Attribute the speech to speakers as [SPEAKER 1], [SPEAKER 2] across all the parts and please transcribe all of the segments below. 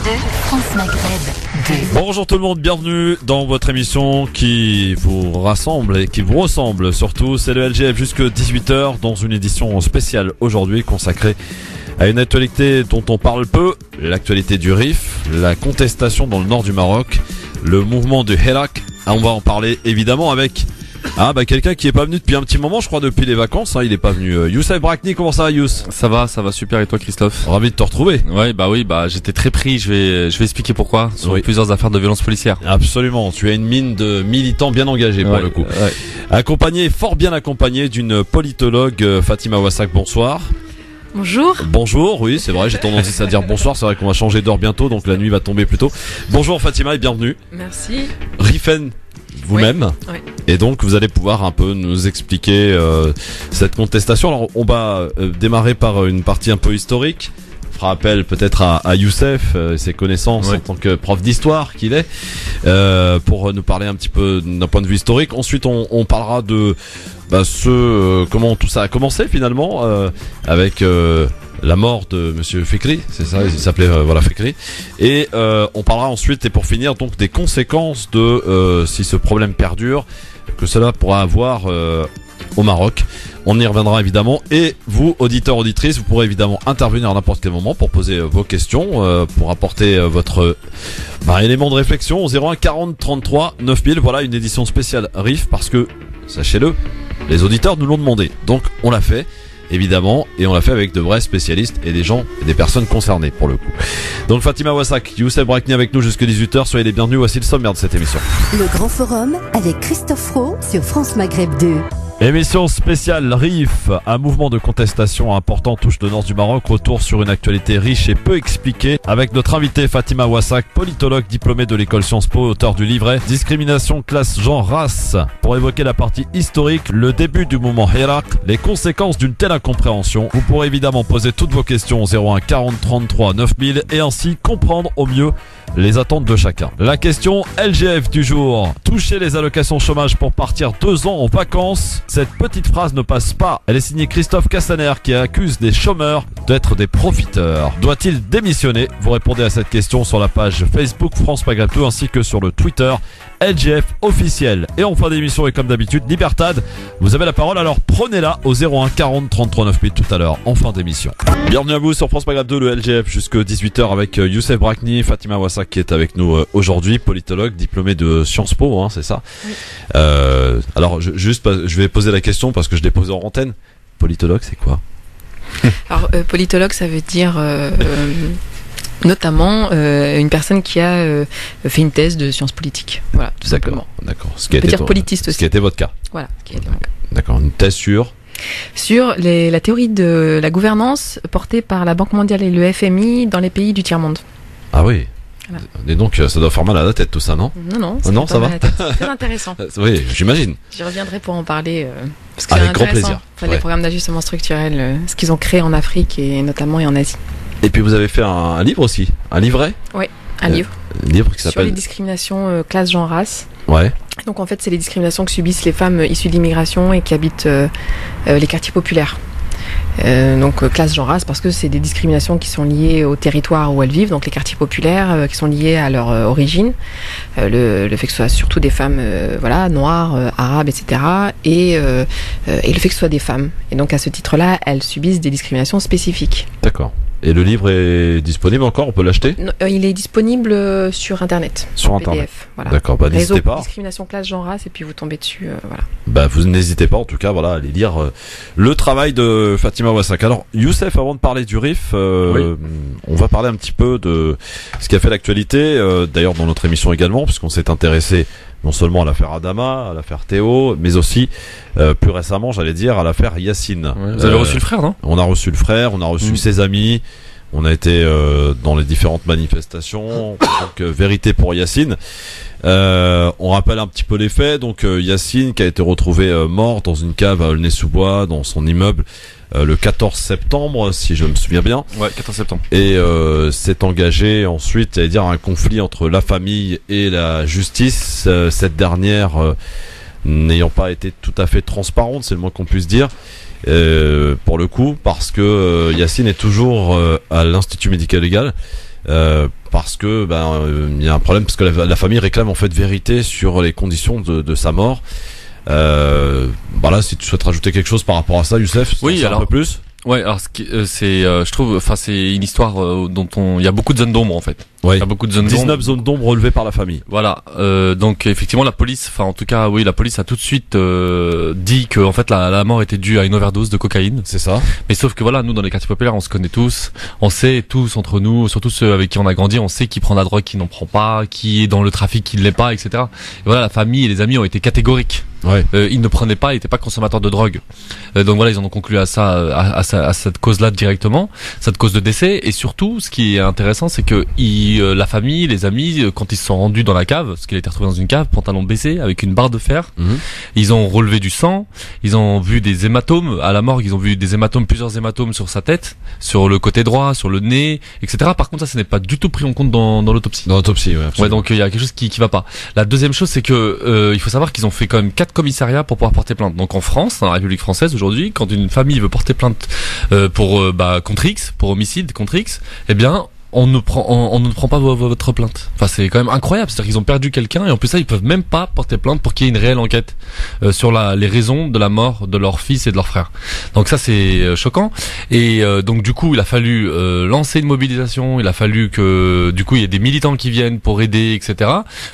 [SPEAKER 1] France Maghreb 2.
[SPEAKER 2] Bonjour tout le monde, bienvenue dans votre émission qui vous rassemble et qui vous ressemble surtout. C'est le LGF jusque 18h dans une édition spéciale aujourd'hui consacrée à une actualité dont on parle peu, l'actualité du Rif, la contestation dans le nord du Maroc, le mouvement du Hirak. On va en parler évidemment avec quelqu'un qui est pas venu depuis un petit moment, je crois depuis les vacances, il est pas venu. Youssef Brakni, comment ça va Youss?
[SPEAKER 3] Ça va super, et toi Christophe?
[SPEAKER 2] Ravi de te retrouver.
[SPEAKER 3] Oui, j'étais très pris, je vais expliquer pourquoi, sur plusieurs affaires de violence policière.
[SPEAKER 2] Absolument, tu as une mine de militants bien engagés pour le coup. Fort bien accompagné d'une politologue, Fatima Wassak, bonsoir.
[SPEAKER 4] Bonjour.
[SPEAKER 2] Bonjour, oui c'est vrai, j'ai tendance à dire bonsoir, c'est vrai qu'on va changer d'heure bientôt, donc la nuit va tomber plus tôt. Bonjour Fatima et bienvenue.
[SPEAKER 4] Merci.
[SPEAKER 2] Rifen, vous-même.
[SPEAKER 4] Oui.
[SPEAKER 2] Et donc vous allez pouvoir un peu nous expliquer cette contestation. Alors on va démarrer par une partie un peu historique. On fera appel peut-être à Youssef, ses connaissances en tant que prof d'histoire qu'il est, pour nous parler un petit peu d'un point de vue historique. Ensuite on parlera de comment tout ça a commencé finalement, avec la mort de Monsieur Fikri, c'est ça, il s'appelait Fikri. Et on parlera ensuite et pour finir donc des conséquences de si ce problème perdure, que cela pourra avoir au Maroc. On y reviendra évidemment. Et vous, auditeurs, auditrices, vous pourrez évidemment intervenir à n'importe quel moment pour poser vos questions, pour apporter votre élément de réflexion au 01 40 33 9000. Voilà une édition spéciale RIF parce que, sachez-le, les auditeurs nous l'ont demandé. Donc on l'a fait. Évidemment, et on l'a fait avec de vrais spécialistes et des gens et des personnes concernées pour le coup. Donc Fatima Wassak, Youssef Brakni avec nous jusqu'à 18h, soyez les bienvenus, voici le sommaire de cette émission.
[SPEAKER 1] Le Grand Forum avec Christophe Fro sur France Maghreb 2.
[SPEAKER 2] Émission spéciale RIF, un mouvement de contestation important touche le nord du Maroc, retour sur une actualité riche et peu expliquée avec notre invitée Fatima Wassak, politologue diplômée de l'école Sciences Po, auteur du livret Discrimination, classe, genre, race, pour évoquer la partie historique, le début du mouvement Hirak, les conséquences d'une telle incompréhension. Vous pourrez évidemment poser toutes vos questions au 01 40 33 9000 et ainsi comprendre au mieux les attentes de chacun. La question LGF du jour, toucher les allocations chômage pour partir 2 ans en vacances. Cette petite phrase ne passe pas. Elle est signée Christophe Castaner qui accuse des chômeurs d'être des profiteurs. Doit-il démissionner? Vous répondez à cette question sur la page Facebook France Maghreb 2 ainsi que sur le Twitter LGF officiel. Et en fin d'émission et comme d'habitude, Libertad, vous avez la parole, alors prenez-la au 01 40 33 9000 tout à l'heure en fin d'émission. Bienvenue à vous sur France Maghreb 2, le LGF jusque 18h avec Youssef Brakni, Fatima Wassak qui est avec nous aujourd'hui, politologue diplômé de Sciences Po, c'est ça. Oui. Alors je vais poser la question parce que je l'ai posée en antenne. Politologue, c'est quoi?
[SPEAKER 4] Alors politologue, ça veut dire notamment une personne qui a fait une thèse de sciences politiques. Voilà, tout simplement.
[SPEAKER 2] D'accord.
[SPEAKER 4] On peut dire politiste aussi.
[SPEAKER 2] Ce qui a été votre cas.
[SPEAKER 4] Voilà, ce qui a été mon cas.
[SPEAKER 2] D'accord, une thèse sur
[SPEAKER 4] la théorie de la gouvernance portée par la Banque mondiale et le FMI dans les pays du tiers-monde.
[SPEAKER 2] Ah oui.
[SPEAKER 4] Voilà.
[SPEAKER 2] Et donc ça doit faire mal à la tête tout ça, non?
[SPEAKER 4] Non,
[SPEAKER 2] ça va.
[SPEAKER 4] C'est très intéressant.
[SPEAKER 2] Oui, j'imagine.
[SPEAKER 4] J'y reviendrai pour en parler parce que
[SPEAKER 2] avec
[SPEAKER 4] c'est
[SPEAKER 2] grand plaisir.
[SPEAKER 4] Les programmes d'ajustement structurel, ce qu'ils ont créé en Afrique et notamment en Asie.
[SPEAKER 2] Et puis vous avez fait un livre aussi, un livret?
[SPEAKER 4] Oui, un livre.
[SPEAKER 2] Un livre qui s'appelle
[SPEAKER 4] sur les discriminations classe, genre, race.
[SPEAKER 2] Ouais.
[SPEAKER 4] Donc en fait, c'est les discriminations que subissent les femmes issues de l'immigration et qui habitent les quartiers populaires. Donc classe, genre, race, parce que c'est des discriminations qui sont liées au territoire où elles vivent, donc les quartiers populaires qui sont liés à leur origine, le fait que ce soit surtout des femmes noires, arabes, etc. Et le fait que ce soit des femmes. Et donc à ce titre-là, elles subissent des discriminations spécifiques.
[SPEAKER 2] D'accord. Et le livre est disponible encore? On peut l'acheter?
[SPEAKER 4] Il est disponible sur Internet.
[SPEAKER 2] Sur Internet.
[SPEAKER 4] PDF, voilà.
[SPEAKER 2] D'accord, n'hésitez pas.
[SPEAKER 4] Discrimination classe, genre, race, et puis vous tombez dessus, voilà.
[SPEAKER 2] Vous n'hésitez pas en tout cas, à aller lire le travail de Fatima Wassak. Alors Youssef, avant de parler du RIF, on va parler un petit peu de ce qui a fait l'actualité, d'ailleurs dans notre émission également, puisqu'on s'est intéressé non seulement à l'affaire Adama, à l'affaire Théo, mais aussi plus récemment, j'allais dire, à l'affaire Yacine.
[SPEAKER 3] Ouais, vous avez reçu le frère, non?
[SPEAKER 2] On a reçu le frère, on a reçu ses amis, on a été dans les différentes manifestations. Donc vérité pour Yacine. On rappelle un petit peu les faits. Donc Yacine qui a été retrouvé mort dans une cave à Aulnay-sous-Bois, dans son immeuble, le 14 septembre, si je me souviens bien.
[SPEAKER 3] Ouais, 14 septembre.
[SPEAKER 2] Et s'est engagé ensuite, j'allais dire, un conflit entre la famille et la justice. Cette dernière n'ayant pas été tout à fait transparente, c'est le moins qu'on puisse dire. Pour le coup, parce que Yacine est toujours à l'Institut médical légal. parce que il y a un problème, parce que la famille réclame en fait vérité sur les conditions de sa mort. Voilà, si tu souhaites rajouter quelque chose par rapport à ça, Youssef,
[SPEAKER 3] oui, alors
[SPEAKER 2] un peu plus.
[SPEAKER 3] Ouais, alors je trouve, c'est une histoire dont il y a beaucoup de zones d'ombre en fait.
[SPEAKER 2] Ouais.
[SPEAKER 3] Il y a beaucoup de zones
[SPEAKER 2] 19
[SPEAKER 3] d'ombre.
[SPEAKER 2] zones d'ombre relevées par la famille.
[SPEAKER 3] Voilà. Donc effectivement, la police, en tout cas, oui, la police a tout de suite dit que en fait la mort était due à une overdose de cocaïne.
[SPEAKER 2] C'est ça.
[SPEAKER 3] Mais sauf que voilà, nous dans les quartiers populaires, on se connaît tous, on sait tous entre nous, surtout ceux avec qui on a grandi, on sait qui prend la drogue, qui n'en prend pas, qui est dans le trafic, qui ne l'est pas, etc. Et voilà, la famille et les amis ont été catégoriques.
[SPEAKER 2] Ouais.
[SPEAKER 3] Ils ne prenaient pas, ils n'étaient pas consommateurs de drogue. Donc voilà, ils en ont conclu à ça, à cette cause-là directement, cette cause de décès. Et surtout, ce qui est intéressant, c'est que la famille, les amis, quand ils se sont rendus dans la cave, parce qu'il a été retrouvé dans une cave, pantalon baissé, avec une barre de fer, ils ont relevé du sang, ils ont vu des hématomes à la morgue, ils ont vu des hématomes, plusieurs hématomes sur sa tête, sur le côté droit, sur le nez, etc. Par contre, ça, ce n'est pas du tout pris en compte dans l'autopsie.
[SPEAKER 2] Dans l'autopsie, ouais.
[SPEAKER 3] Ouais, donc il y a quelque chose qui va pas. La deuxième chose, c'est que il faut savoir qu'ils ont fait quand même 4 commissariats pour pouvoir porter plainte. Donc en France, dans la République française aujourd'hui, quand une famille veut porter plainte contre X, pour homicide contre X, eh bien on ne prend pas votre plainte. Enfin, c'est quand même incroyable. C'est-à-dire qu'ils ont perdu quelqu'un et en plus ça, ils peuvent même pas porter plainte pour qu'il y ait une réelle enquête sur les raisons de la mort de leur fils et de leur frère. Donc ça, c'est choquant. Et donc du coup, il a fallu lancer une mobilisation. Il a fallu que du coup, il y ait des militants qui viennent pour aider, etc.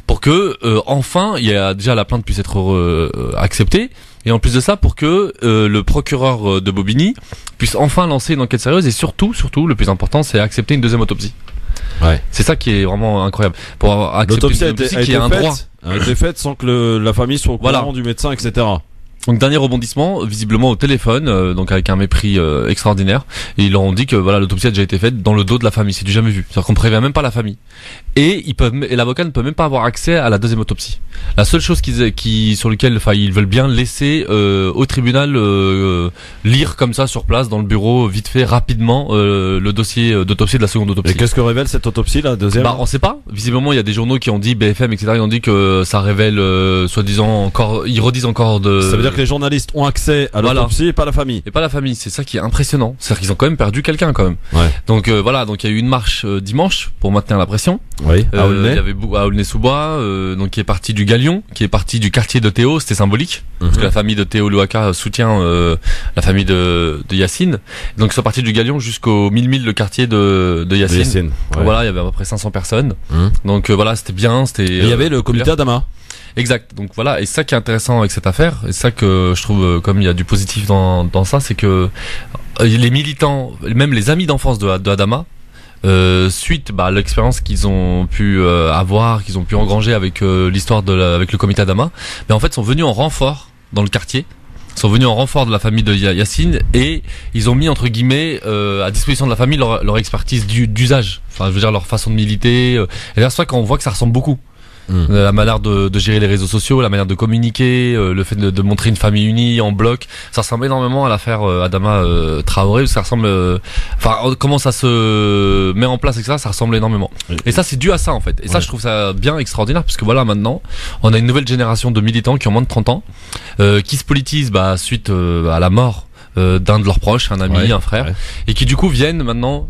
[SPEAKER 3] Pour que enfin, il y a déjà la plainte puisse être acceptée. Et en plus de ça, pour que le procureur de Bobigny puisse enfin lancer une enquête sérieuse et surtout, le plus important, c'est accepter une deuxième autopsie.
[SPEAKER 2] Ouais.
[SPEAKER 3] C'est ça qui est vraiment incroyable. Pour avoir accepté
[SPEAKER 2] l'autopsie
[SPEAKER 3] une autopsie qui est un droit.
[SPEAKER 2] A été faite sans que la famille soit au courant du médecin, etc.
[SPEAKER 3] Donc dernier rebondissement, visiblement au téléphone, donc avec un mépris extraordinaire. Et ils leur ont dit que voilà, l'autopsie a déjà été faite dans le dos de la famille. C'est du jamais vu. C'est-à-dire qu'on prévient même pas la famille. Et l'avocat ne peut même pas avoir accès à la deuxième autopsie. La seule chose sur lequel, ils veulent bien laisser au tribunal lire comme ça sur place dans le bureau vite fait rapidement le dossier d'autopsie de la seconde autopsie.
[SPEAKER 2] Et qu'est-ce que révèle cette autopsie, la deuxième?
[SPEAKER 3] On sait pas. Visiblement, il y a des journaux qui ont dit, BFM, etc. Ils ont dit que ça révèle soi-disant encore. Ils redisent encore de.
[SPEAKER 2] Ça veut dire que les journalistes ont accès à l'autopsie et pas la famille.
[SPEAKER 3] Et pas la famille. C'est ça qui est impressionnant. C'est-à-dire qu'ils ont quand même perdu quelqu'un quand même.
[SPEAKER 2] Ouais.
[SPEAKER 3] Donc voilà. Donc il y a eu une marche dimanche pour maintenir la pression.
[SPEAKER 2] Oui. À
[SPEAKER 3] il y avait à Aulnay-sous-Bois, donc qui est parti du Galion, qui est parti du quartier de Théo. C'était symbolique parce que la famille de Théo Louaka soutient la famille de Yacine. Donc ils sont partis du Galion jusqu'au 1000 le quartier de Yacine.
[SPEAKER 2] Ouais.
[SPEAKER 3] Voilà, il y avait à peu près 500 personnes. Donc voilà, c'était bien.
[SPEAKER 2] Il y avait le comité Adama.
[SPEAKER 3] Exact. Donc voilà, et ça qui est intéressant avec cette affaire, et ça que je trouve comme il y a du positif dans ça, c'est que les militants, même les amis d'enfance de Adama, suite à l'expérience qu'ils ont pu avoir, qu'ils ont pu engranger avec l'histoire avec le comité Adama, mais en fait sont venus en renfort dans le quartier. Sont venus en renfort de la famille de Yacine et ils ont mis entre guillemets à disposition de la famille leur expertise d'usage, enfin je veux dire leur façon de militer. Et c'est ça qu'on voit que ça ressemble beaucoup. La manière de gérer les réseaux sociaux, la manière de communiquer, le fait de montrer une famille unie en bloc, ça ressemble énormément à l'affaire Adama Traoré. Ça ressemble, comment ça se met en place, etc. Ça ressemble énormément. Et ça, c'est dû à ça en fait. Et ça, je trouve ça bien extraordinaire parce que voilà, maintenant, on a une nouvelle génération de militants qui ont moins de 30 ans, qui se politisent suite à la mort d'un de leurs proches, un ami, un frère, et qui du coup viennent maintenant,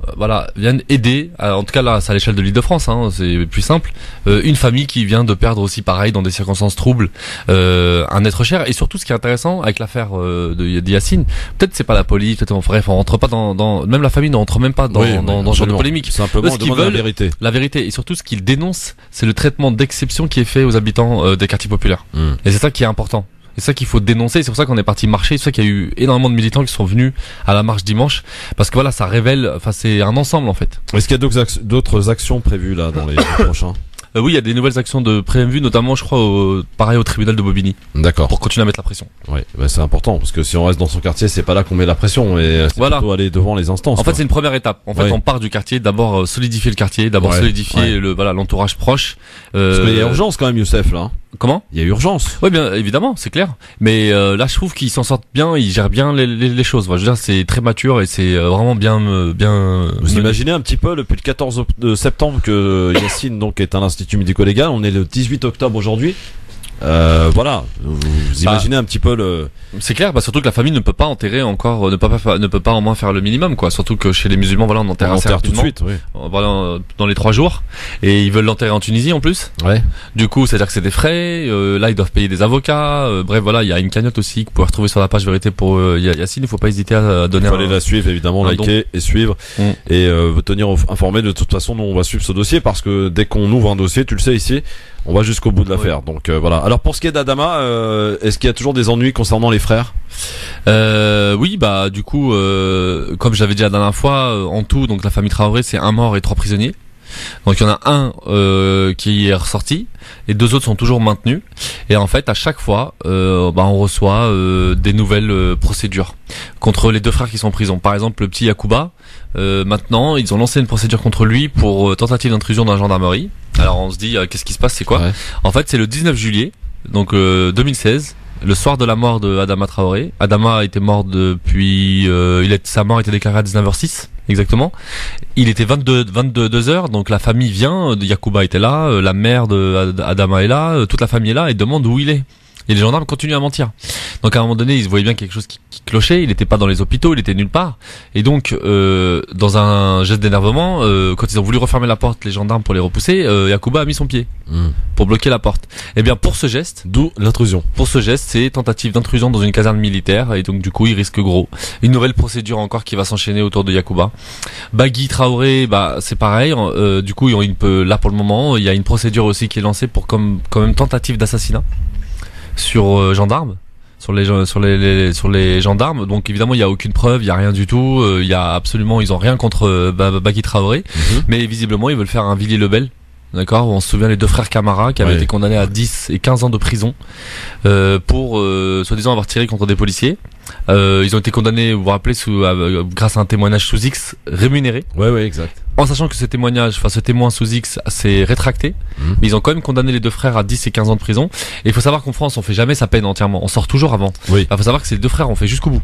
[SPEAKER 3] viennent aider, en tout cas là c'est à l'échelle de l'Île-de-France, c'est plus simple, une famille qui vient de perdre aussi pareil dans des circonstances troubles un être cher. Et surtout ce qui est intéressant avec l'affaire de Yacine, peut-être c'est pas la police, bref, on rentre pas dans même la famille ne rentre même pas dans ce genre de polémique.
[SPEAKER 2] Simplement demander la vérité.
[SPEAKER 3] La vérité, et surtout ce qu'ils dénoncent, c'est le traitement d'exception qui est fait aux habitants des quartiers populaires. Et c'est ça qui est important. C'est ça qu'il faut dénoncer, c'est pour ça qu'on est parti marcher, c'est pour ça qu'il y a eu énormément de militants qui sont venus à la marche dimanche, parce que voilà, ça révèle, c'est un ensemble en fait.
[SPEAKER 2] Est-ce qu'il y a d'autres actions prévues là dans les jours prochains?
[SPEAKER 3] Oui, il y a des nouvelles actions de prévues, notamment je crois pareil au tribunal de Bobigny.
[SPEAKER 2] D'accord.
[SPEAKER 3] Pour continuer à mettre la pression.
[SPEAKER 2] Ouais, c'est important parce que si on reste dans son quartier, c'est pas là qu'on met la pression, et c'est plutôt aller devant les instances.
[SPEAKER 3] En fait, c'est une première étape. En fait, on part du quartier, d'abord solidifier le quartier, solidifier l'entourage proche.
[SPEAKER 2] Parce qu'il y a urgence quand même, Youssef, là.
[SPEAKER 3] Comment?
[SPEAKER 2] Il y a urgence.
[SPEAKER 3] Oui, bien évidemment, c'est clair. Mais là, je trouve qu'ils s'en sortent bien, ils gèrent bien les choses. Je veux dire, c'est très mature et c'est vraiment bien.
[SPEAKER 2] Vous imaginez un petit peu depuis le 14 septembre que Yacine donc est à l'Institut médico-légal. On est le 18 octobre aujourd'hui. Voilà, vous imaginez un petit peu le...
[SPEAKER 3] C'est clair, surtout que la famille ne peut pas enterrer encore, ne peut pas au moins faire le minimum, quoi. Surtout que chez les musulmans, voilà, on enterre assez
[SPEAKER 2] tout de
[SPEAKER 3] rapidement.
[SPEAKER 2] suite, oui.
[SPEAKER 3] Voilà, dans les 3 jours. Et ils veulent l'enterrer en Tunisie en plus.
[SPEAKER 2] Ouais.
[SPEAKER 3] Du coup, c'est-à-dire que c'est des frais. Là, ils doivent payer des avocats. Bref, voilà, il y a une cagnotte aussi que vous pouvez retrouver sur la page Vérité pour Yacine. Il faut pas hésiter à donner.
[SPEAKER 2] Il faut aller la suivre, évidemment, liker et suivre et vous tenir informé. De toute façon, nous on va suivre ce dossier parce que dès qu'on ouvre un dossier, tu le sais ici, on va jusqu'au bout de l'affaire. Donc voilà. Alors pour ce qui est d'Adama, est-ce qu'il y a toujours des ennuis concernant les frères?
[SPEAKER 3] Oui, du coup, comme j'avais dit la dernière fois, en tout, donc la famille Traoré, c'est 1 mort et 3 prisonniers. Donc il y en a un qui est ressorti et 2 autres sont toujours maintenus. Et en fait, à chaque fois, on reçoit des nouvelles procédures contre les 2 frères qui sont en prison. Par exemple, le petit Yacouba, maintenant, ils ont lancé une procédure contre lui pour tentative d'intrusion dans la gendarmerie. Alors on se dit, qu'est-ce qui se passe, c'est quoi? En fait, c'est le 19 juillet, donc 2016. Le soir de la mort de Adama Traoré. Adama était mort depuis... sa mort était déclarée à 19h06, exactement. Il était 22h, donc la famille vient, Yacouba était là, la mère de Adama est là, toute la famille est là et demande où il est. Et les gendarmes continuent à mentir. Donc à un moment donné, ils voyaient bien quelque chose qui clochait, il n'était pas dans les hôpitaux, il était nulle part. Et donc, dans un geste d'énervement, quand ils ont voulu refermer la porte, les gendarmes pour les repousser, Yacouba a mis son pied pour bloquer la porte. Et bien pour ce geste,
[SPEAKER 2] d'où l'intrusion.
[SPEAKER 3] Pour ce geste, c'est tentative d'intrusion dans une caserne militaire et donc du coup, il risque gros. Une nouvelle procédure encore qui va s'enchaîner autour de Yacouba. Bagui Traoré, c'est pareil. Du coup, là pour le moment, il y a une procédure aussi qui est lancée pour quand même tentative d'assassinat sur gendarmes. Sur les gendarmes. Donc évidemment, il y a aucune preuve, il y a rien du tout, ils ont rien contre Bagui Traoré, mais visiblement ils veulent faire un Villiers-le-Bel. D'accord, on se souvient les 2 frères Camara qui avaient été condamnés à 10 et 15 ans de prison pour soi-disant avoir tiré contre des policiers. Ils ont été condamnés, vous vous rappelez, grâce à un témoignage sous X rémunéré.
[SPEAKER 2] Ouais, exact.
[SPEAKER 3] En sachant que ce témoin sous X s'est rétracté, mais ils ont quand même condamné les 2 frères à 10 et 15 ans de prison. Et il faut savoir qu'en France, on fait jamais sa peine entièrement, on sort toujours avant.
[SPEAKER 2] Oui.
[SPEAKER 3] Il faut savoir que ces 2 frères ont fait jusqu'au bout.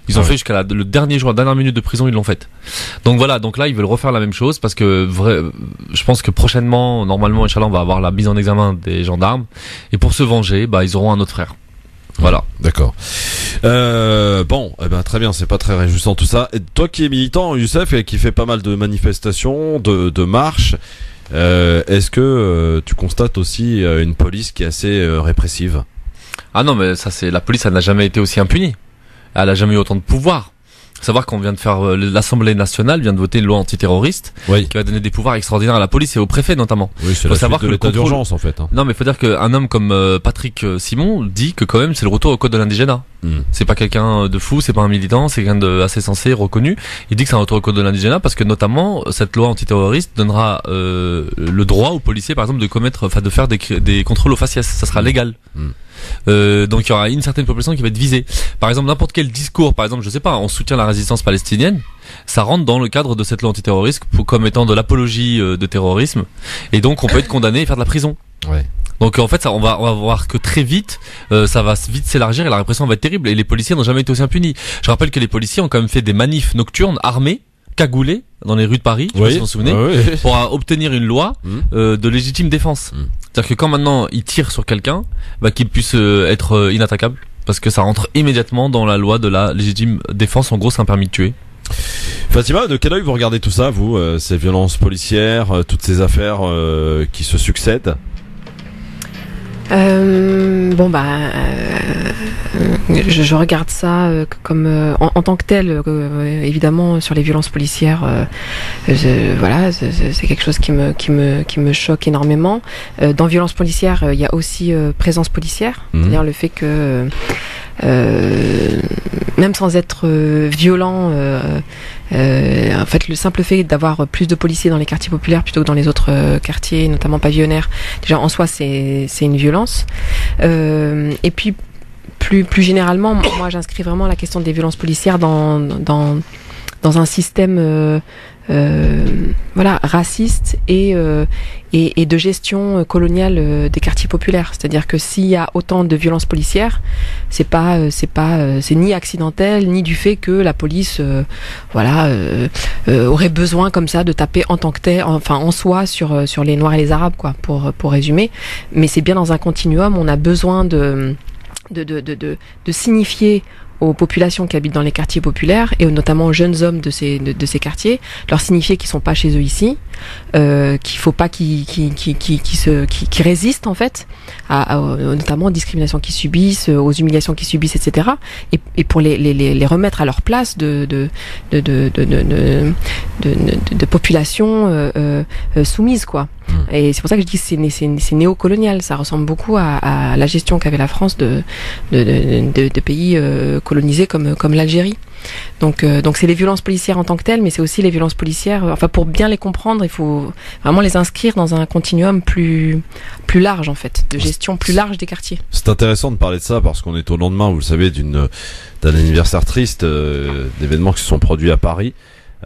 [SPEAKER 3] Ils ont fait jusqu'à le dernier jour, la dernière minute de prison, ils l'ont fait. Donc voilà, donc là ils veulent refaire la même chose parce que je pense que prochainement, normalement, Inch'Allah, on va avoir la mise en examen des gendarmes. Et pour se venger, ils auront un autre frère. Voilà.
[SPEAKER 2] D'accord. Très bien, c'est pas très réjouissant tout ça. Et toi qui es militant, Youssef, et qui fait pas mal de manifestations, de marches, est-ce que tu constates aussi une police qui est assez répressive?
[SPEAKER 3] Ah non, mais ça la police, elle n'a jamais été aussi impunie. Elle a jamais eu autant de pouvoir. Faut savoir qu'on vient de faire l'Assemblée nationale vient de voter une loi antiterroriste qui va donner des pouvoirs extraordinaires à la police et au préfet notamment.
[SPEAKER 2] Oui, c'est la suite de l'état d'urgence en fait.
[SPEAKER 3] Non, mais faut dire qu'un homme comme Patrick Simon dit que quand même c'est le retour au code de l'indigénat. C'est pas quelqu'un de fou, c'est pas un militant, c'est quelqu'un de assez sensé, reconnu. Il dit que c'est un retour au code de l'indigénat parce que notamment cette loi antiterroriste donnera le droit aux policiers par exemple de faire des contrôles aux faciès. Ça sera légal. Donc il y aura une certaine population qui va être visée. Par exemple, n'importe quel discours, par exemple, je sais pas, on soutient la résistance palestinienne, ça rentre dans le cadre de cette loi antiterroriste comme étant de l'apologie de terrorisme, et donc on peut être condamné et faire de la prison. Donc en fait, on va voir que très vite, ça va vite s'élargir et la répression va être terrible. Et les policiers n'ont jamais été aussi impunis. Je rappelle que les policiers ont quand même fait des manifs nocturnes armés, cagoulés dans les rues de Paris, je sais pas si vous vous souvenez, pour obtenir une loi de légitime défense. C'est-à-dire que quand maintenant ils tirent sur quelqu'un, qu'il puisse être inattaquable, parce que ça rentre immédiatement dans la loi de la légitime défense. En gros, c'est un permis de tuer.
[SPEAKER 2] Fatima, de quel œil vous regardez tout ça, vous, ces violences policières, toutes ces affaires qui se succèdent?
[SPEAKER 4] Je regarde ça comme en tant que tel, évidemment sur les violences policières, c'est quelque chose qui me choque énormément. Dans violences policières, il y a aussi présence policière, c'est-à-dire le fait que même sans être violent, en fait le simple fait d'avoir plus de policiers dans les quartiers populaires plutôt que dans les autres quartiers, notamment pavillonnaires, déjà en soi c'est une violence. Et puis plus généralement, moi j'inscris vraiment la question des violences policières dans dans un système voilà, raciste et de gestion coloniale des quartiers populaires. C'est-à-dire que s'il y a autant de violences policières, c'est ni accidentel, ni du fait que la police, aurait besoin comme ça de taper en tant que tel, enfin en soi sur les Noirs et les Arabes, quoi, pour résumer. Mais c'est bien dans un continuum. On a besoin de signifier aux populations qui habitent dans les quartiers populaires et notamment aux jeunes hommes de ces quartiers, leur signifier qu'ils sont pas chez eux ici, qu'il faut pas qu'ils résistent en fait notamment aux discriminations qu'ils subissent, aux humiliations qu'ils subissent, etc. Et pour les remettre à leur place de population soumise, quoi. Et c'est pour ça que je dis que c'est néocolonial. Ça ressemble beaucoup à la gestion qu'avait la France de pays colonisés comme l'Algérie. Donc c'est les violences policières en tant que telles, mais c'est aussi les violences policières. Enfin, pour bien les comprendre, il faut vraiment les inscrire dans un continuum plus large, en fait, de gestion plus large des quartiers.
[SPEAKER 2] C'est intéressant de parler de ça parce qu'on est au lendemain, vous le savez, d'un anniversaire triste, d'événements qui se sont produits à Paris,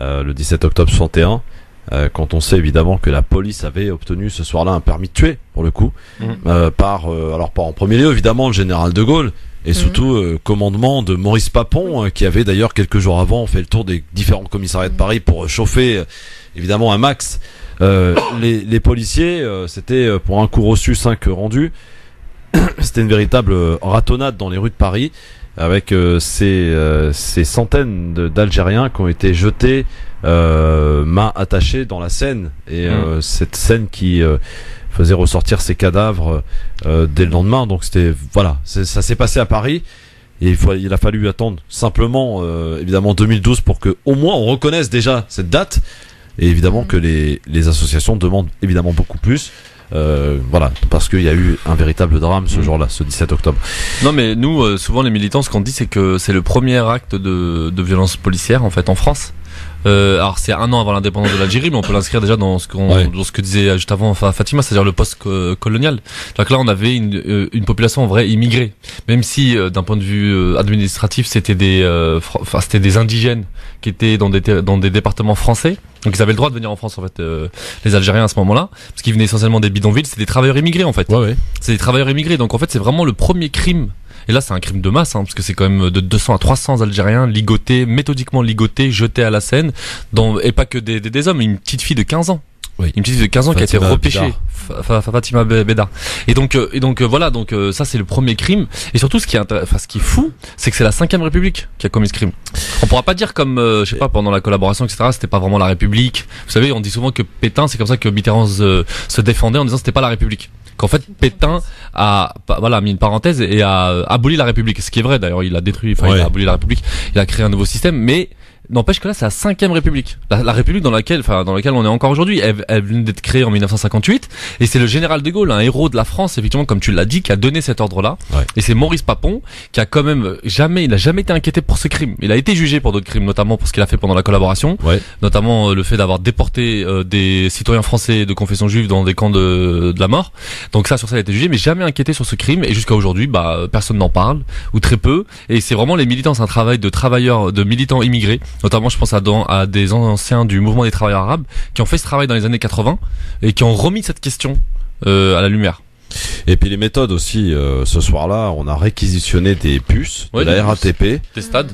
[SPEAKER 2] le 17 octobre 61. Quand on sait évidemment que la police avait obtenu ce soir-là un permis de tuer, pour le coup, par en premier lieu évidemment le général de Gaulle, et surtout commandement de Maurice Papon, qui avait d'ailleurs quelques jours avant fait le tour des différents commissariats de Paris pour chauffer évidemment un max les policiers. C'était pour un coup reçu 5 rendus. C'était une véritable ratonnade dans les rues de Paris, avec ces centaines d'Algériens qui ont été jetés mains attachées dans la Seine, et cette Seine qui faisait ressortir ces cadavres dès le lendemain. Donc ça s'est passé à Paris, et il a fallu attendre simplement évidemment 2012 pour que au moins on reconnaisse déjà cette date, et évidemment que les associations demandent évidemment beaucoup plus. Parce qu'il y a eu un véritable drame ce jour-là, ce 17 octobre.
[SPEAKER 3] Non, mais nous, souvent les militants, ce qu'on dit, c'est que c'est le premier acte de violence policière en fait en France. Alors c'est un an avant l'indépendance de l'Algérie, mais on peut l'inscrire déjà dans ce que disait juste avant Fatima, c'est-à-dire le post-colonial. Donc là, on avait une population en vrai immigrée, même si d'un point de vue administratif, c'était des indigènes qui étaient dans des départements français. Donc ils avaient le droit de venir en France, en fait, les Algériens à ce moment-là, parce qu'ils venaient essentiellement des bidonvilles. C'est des travailleurs immigrés, en fait.
[SPEAKER 2] Ouais.
[SPEAKER 3] C'est des travailleurs immigrés. Donc en fait, c'est vraiment le premier crime. Et là, c'est un crime de masse, parce que c'est quand même de 200 à 300 Algériens méthodiquement ligotés, jetés à la Seine, et pas que des hommes, une petite fille de 15 ans. Oui. Une petite fille de 15 ans qui a été repêchée. Fatima Bédard. Et donc ça c'est le premier crime. Et surtout ce qui est fou, c'est que c'est la 5e République qui a commis ce crime. On pourra pas dire comme pendant la collaboration, etc., c'était pas vraiment la République. Vous savez, on dit souvent que Pétain, c'est comme ça que Mitterrand se défendait en disant que c'était pas la République. Qu'en fait Pétain a mis une parenthèse et a aboli la République, ce qui est vrai d'ailleurs. Il a détruit, il a aboli la République, il a créé un nouveau système, mais n'empêche que là c'est la 5e République, la République dans laquelle on est encore aujourd'hui. Elle vient d'être créée en 1958, et c'est le général de Gaulle, un héros de la France, effectivement, comme tu l'as dit, qui a donné cet ordre-là. Et c'est Maurice Papon qui a quand même il n'a jamais été inquiété pour ce crime. Il a été jugé pour d'autres crimes, notamment pour ce qu'il a fait pendant la collaboration, notamment le fait d'avoir déporté des citoyens français de confession juive dans des camps de la mort. Donc sur ça il a été jugé, mais jamais inquiété sur ce crime, et jusqu'à aujourd'hui personne n'en parle, ou très peu. Et c'est vraiment les militants, c'est un travail de militants immigrés. Notamment, je pense à des anciens du mouvement des travailleurs arabes qui ont fait ce travail dans les années 80 et qui ont remis cette question à la lumière.
[SPEAKER 2] Et puis les méthodes aussi, ce soir-là, on a réquisitionné des puces de la RATP,
[SPEAKER 3] des stades,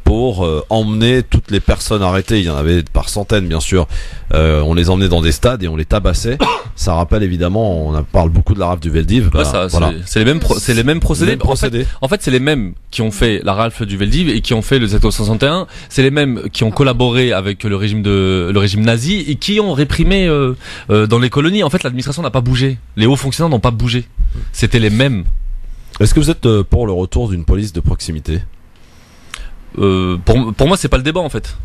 [SPEAKER 2] pour emmener toutes les personnes arrêtées. Il y en avait par centaines, bien sûr. On les emmenait dans des stades et on les tabassait. Ça rappelle évidemment, on parle beaucoup de la rafle du Veldiv.
[SPEAKER 3] C'est les mêmes procédés. En fait, c'est les mêmes qui ont fait la rafle du Veldiv et qui ont fait le 761. C'est les mêmes qui ont collaboré avec le régime nazi et qui ont réprimé dans les colonies. En fait, l'administration n'a pas bougé. Les hauts fonctionnaires n'ont pas bougé. C'était les mêmes.
[SPEAKER 2] Est-ce que vous êtes pour le retour d'une police de proximité ?
[SPEAKER 3] Pour moi, c'est pas le débat en fait.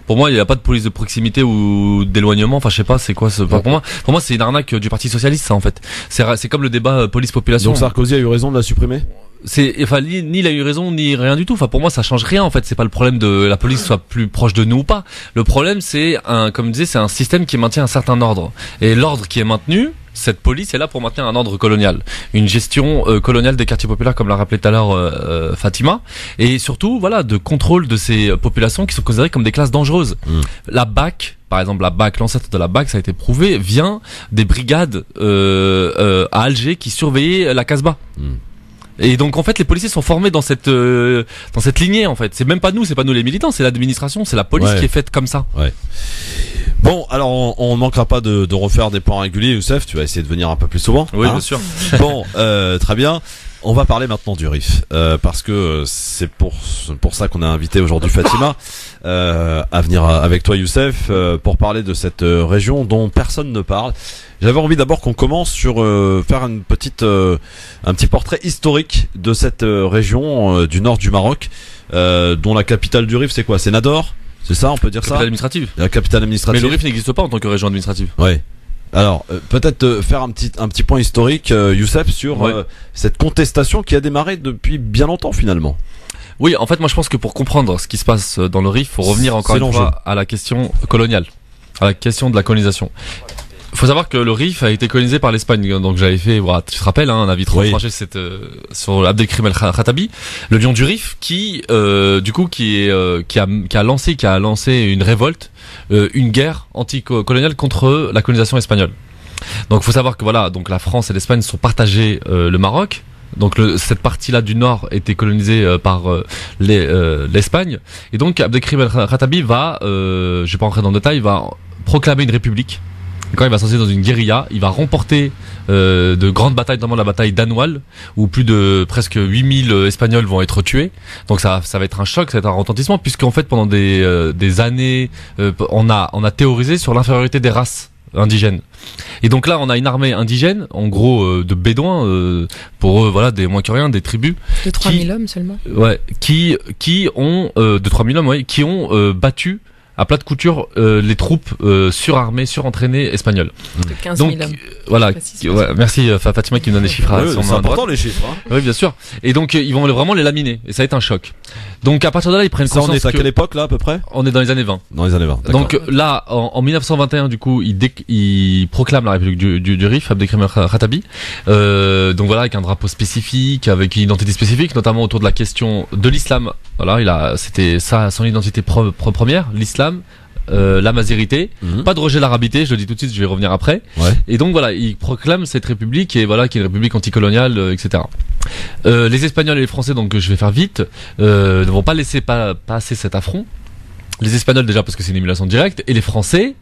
[SPEAKER 3] Pour moi, il n'y a pas de police de proximité ou d'éloignement. Enfin, je sais pas, c'est quoi pour moi, c'est une arnaque du Parti socialiste, ça en fait. C'est comme le débat police-population.
[SPEAKER 2] Donc Sarkozy a eu raison de la supprimer ?
[SPEAKER 3] Ni il a eu raison ni rien du tout. Enfin, pour moi, ça change rien en fait. C'est pas le problème de la police soit plus proche de nous ou pas. Le problème, c'est comme je disais, c'est un système qui maintient un certain ordre. Et l'ordre qui est maintenu, cette police est là pour maintenir un ordre colonial, une gestion coloniale des quartiers populaires, comme l'a rappelé tout à l'heure Fatima, et surtout voilà de contrôle de ces populations qui sont considérées comme des classes dangereuses. La BAC, par exemple, la BAC, l'ancêtre de la BAC, ça a été prouvé, vient des brigades à Alger qui surveillaient la Casbah. Et donc en fait les policiers sont formés dans cette lignée en fait. C'est même pas nous les militants, c'est l'administration, c'est la police qui est faite comme ça.
[SPEAKER 2] Ouais. Bon, alors on manquera pas de refaire des points réguliers, Youssef, tu vas essayer de venir un peu plus souvent.
[SPEAKER 3] Oui, bien sûr.
[SPEAKER 2] Bon, très bien. On va parler maintenant du RIF, parce que c'est pour ça qu'on a invité aujourd'hui Fatima à venir avec toi, Youssef, pour parler de cette région dont personne ne parle. J'avais envie d'abord qu'on commence sur faire un petit portrait historique de cette région du nord du Maroc, dont la capitale du RIF, c'est quoi? C'est Nador? C'est ça, on peut dire ça?
[SPEAKER 3] Capitale administrative.
[SPEAKER 2] La capitale administrative.
[SPEAKER 3] Mais le RIF n'existe pas en tant que région administrative.
[SPEAKER 2] Ouais. Alors, peut-être faire un petit point historique, Youssef, sur cette contestation qui a démarré depuis bien longtemps finalement.
[SPEAKER 3] Oui, en fait, moi je pense que pour comprendre ce qui se passe dans le RIF, faut revenir encore une fois à la question coloniale, à la question de la colonisation. Il faut savoir que le RIF a été colonisé par l'Espagne, donc j'avais fait, voilà, tu te rappelles, un avis trop tranché sur Abdelkrim el-Khattabi, le lion du RIF, qui a lancé une révolte, une guerre anticoloniale contre la colonisation espagnole. Donc il faut savoir que voilà, donc la France et l'Espagne sont partagés le Maroc. Donc cette partie-là du nord était colonisée par l'Espagne, et donc Abdelkrim el-Khattabi va, je vais pas rentrer dans le détail, va proclamer une république. Et quand il va s'engager dans une guérilla, il va remporter de grandes batailles, notamment la bataille d'Anoual, où plus de presque 8000 Espagnols vont être tués. Donc ça va être un choc, ça va être un retentissement, puisqu'en fait pendant des années, on a théorisé sur l'infériorité des races indigènes. Et donc là, on a une armée indigène, en gros de bédouins, pour eux, voilà, des moins que rien, des tribus.
[SPEAKER 4] De 3000 hommes seulement.
[SPEAKER 3] Ouais, qui ont de 3000 hommes, ouais, qui ont battu à plat de couture les troupes surarmées, surentraînées espagnoles.
[SPEAKER 4] De 15 000 hommes.
[SPEAKER 3] Voilà. Merci Fatima qui me donne les chiffres.
[SPEAKER 2] C'est important les chiffres. Hein.
[SPEAKER 3] Oui, bien sûr. Et donc ils vont vraiment les laminer, et ça va être un choc. Donc à partir de là, ils prennent conscience.
[SPEAKER 2] On est à quelle époque là à peu près?
[SPEAKER 3] On est dans les années 20.
[SPEAKER 2] Dans les années 20.
[SPEAKER 3] Donc là, en 1921, du coup, il proclame la République du RIF, Abdelkrim el-Khattabi. Donc voilà, avec un drapeau spécifique, avec une identité spécifique, notamment autour de la question de l'islam. Voilà, c'était ça son identité première, l'islam. La mazérité, pas de rejet de l'arabité, je le dis tout de suite, je vais y revenir après. Et donc voilà, il proclame cette république, et voilà, qui est une république anticoloniale, etc. Les Espagnols et les Français, donc je vais faire vite, ne vont pas laisser passer cet affront. Les Espagnols déjà parce que c'est une émulation directe, et les Français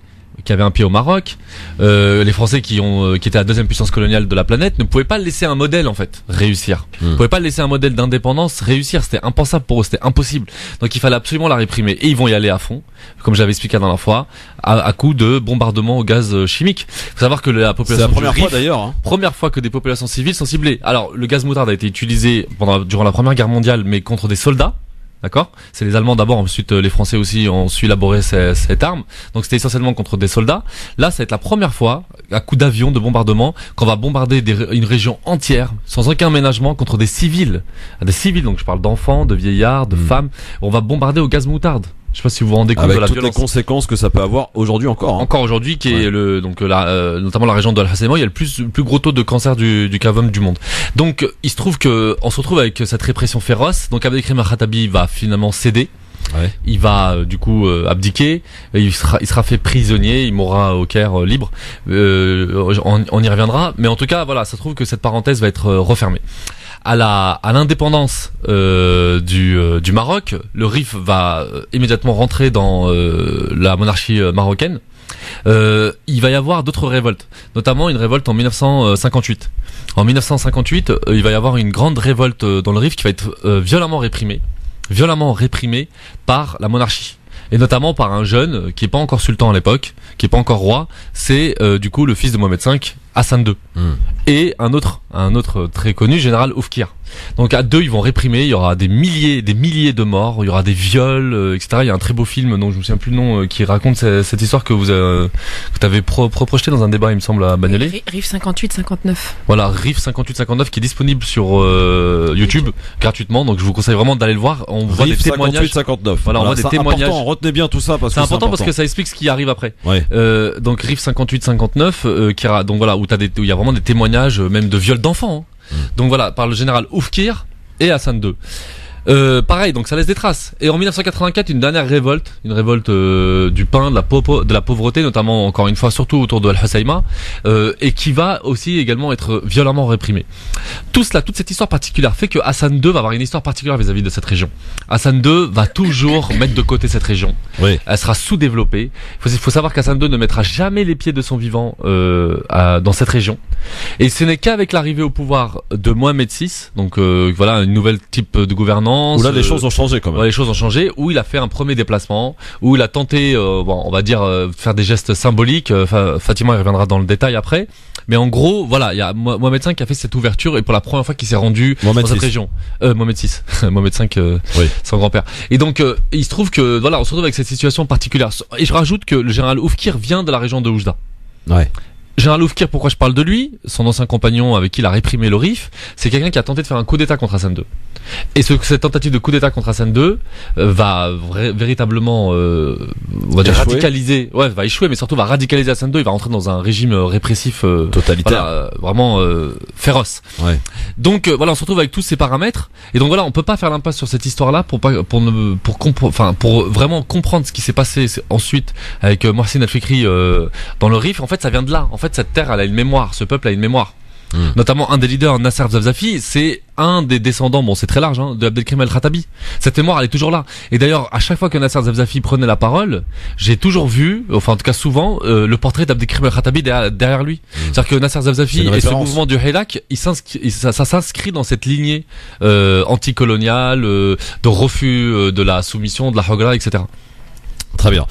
[SPEAKER 3] qui avaient un pied au Maroc, les Français qui étaient la deuxième puissance coloniale de la planète, ne pouvaient pas laisser un modèle en fait réussir. Ne pouvaient pas laisser un modèle d'indépendance réussir, c'était impensable pour eux, c'était impossible. Donc il fallait absolument la réprimer, et ils vont y aller à fond, comme j'avais expliqué la dernière fois, à coup de bombardement au gaz chimique. Faut savoir que la population,
[SPEAKER 2] c'est la première fois d'ailleurs, hein.
[SPEAKER 3] Première fois que des populations civiles sont ciblées. Alors le gaz moutarde a été utilisé durant la Première Guerre mondiale, mais contre des soldats. D'accord? C'est les Allemands d'abord, ensuite les Français aussi ont su élaborer cette arme. Donc c'était essentiellement contre des soldats. Là, ça va être la première fois, à coup d'avion, de bombardement, qu'on va bombarder une région entière, sans aucun ménagement, contre des civils. Des civils, donc je parle d'enfants, de vieillards, de femmes. On va bombarder au gaz moutarde. Je sais pas si vous vous rendez compte de la violence.
[SPEAKER 2] Avec toutes les conséquences que ça peut avoir aujourd'hui encore. Hein.
[SPEAKER 3] Encore aujourd'hui, qui est notamment la région de Al-Hasema, il y a le plus gros taux de cancer du cavum du monde. Donc, il se trouve on se retrouve avec cette répression féroce. Donc, Abdelkrim el-Khattabi va finalement céder. Ouais. Il va du coup abdiquer. Il sera fait prisonnier. Il mourra au Caire libre. On y reviendra. Mais en tout cas, voilà, ça se trouve que cette parenthèse va être refermée. À l'indépendance du Maroc, le RIF va immédiatement rentrer dans la monarchie marocaine. Il va y avoir d'autres révoltes, notamment une révolte en 1958. En 1958, il va y avoir une grande révolte dans le RIF qui va être violemment réprimée par la monarchie. Et notamment par un jeune qui est pas encore sultan à l'époque, qui est pas encore roi, c'est du coup le fils de Mohamed V, Hassan II. Et un autre très connu, général Oufkir. Donc à 2 ils vont réprimer, il y aura des milliers de morts, il y aura des viols, etc. Il y a un très beau film dont je me souviens plus le nom qui raconte cette histoire que que t'avais projeté dans un débat il me semble à Bagnolet.
[SPEAKER 4] RIF 58-59.
[SPEAKER 3] Voilà, RIF 58-59 qui est disponible sur YouTube gratuitement, donc je vous conseille vraiment d'aller le voir. On voit des témoignages.
[SPEAKER 2] 58-59.
[SPEAKER 3] Voilà, on voit des témoignages.
[SPEAKER 2] Important, retenez bien tout ça parce que
[SPEAKER 3] c'est important parce que ça explique ce qui arrive après.
[SPEAKER 2] Ouais.
[SPEAKER 3] Donc RIF 58-59 donc voilà où il y a vraiment des témoignages même de viols d'enfants. Hein. Donc voilà, par le général Oufkir et Hassan II. Pareil, donc ça laisse des traces. Et en 1984, une dernière révolte, du pain, de la pauvreté, notamment encore une fois, surtout autour de Al-Husayma, et qui va aussi également être violemment réprimée. Toute cette histoire particulière fait que Hassan II va avoir une histoire particulière vis-à-vis de cette région. Hassan II va toujours mettre de côté cette région. Oui. Elle sera sous-développée. Il faut savoir qu'Hassan II ne mettra jamais les pieds de son vivant dans cette région. Et ce n'est qu'avec l'arrivée au pouvoir de Mohamed VI, donc voilà, une nouvelle type de gouvernance.
[SPEAKER 2] Où là les choses ont changé quand même.
[SPEAKER 3] Ouais, les choses ont changé, où il a fait un premier déplacement, où il a tenté, on va dire, faire des gestes symboliques. Fatima y reviendra dans le détail après. Mais en gros, voilà, il y a Mohamed V qui a fait cette ouverture et pour la première fois qu'il s'est rendu dans cette région. Mohamed VI, Mohamed V, oui. Son grand-père. Et donc, il se trouve que voilà, on se retrouve avec cette situation particulière. Et je rajoute que le général Oufkir vient de la région de Oujda. Ouais. Général Oufkir, pourquoi je parle de lui? Son ancien compagnon avec qui il a réprimé le RIF, c'est quelqu'un qui a tenté de faire un coup d'état contre Hassan II. Et cette tentative de coup d'état contre Hassan II va véritablement, on va dire radicaliser, va échouer, mais surtout va radicaliser Hassan II. Il va rentrer dans un régime répressif totalitaire, voilà, vraiment féroce. Ouais. Donc voilà, on se retrouve avec tous ces paramètres. Et donc voilà, on peut pas faire l'impasse sur cette histoire-là pour vraiment comprendre ce qui s'est passé ensuite avec Mohsin Al-Fikri dans le RIF. En fait, ça vient de là. En fait, cette terre, elle a une mémoire. Ce peuple a une mémoire. Notamment un des leaders, Nasser Zafzafi, c'est un des descendants, bon c'est très large, de Abdelkrim El-Khattabi. Cette mémoire elle est toujours là. Et d'ailleurs à chaque fois que Nasser Zafzafi prenait la parole, j'ai toujours vu, enfin en tout cas souvent, le portrait d'Abdelkrim El-Khattabi derrière lui. C'est-à-dire que Nasser Zafzafi et ce mouvement du Hirak, ça s'inscrit dans cette lignée anticoloniale, de refus de la soumission, de la Hogra, etc.
[SPEAKER 2] Très bien.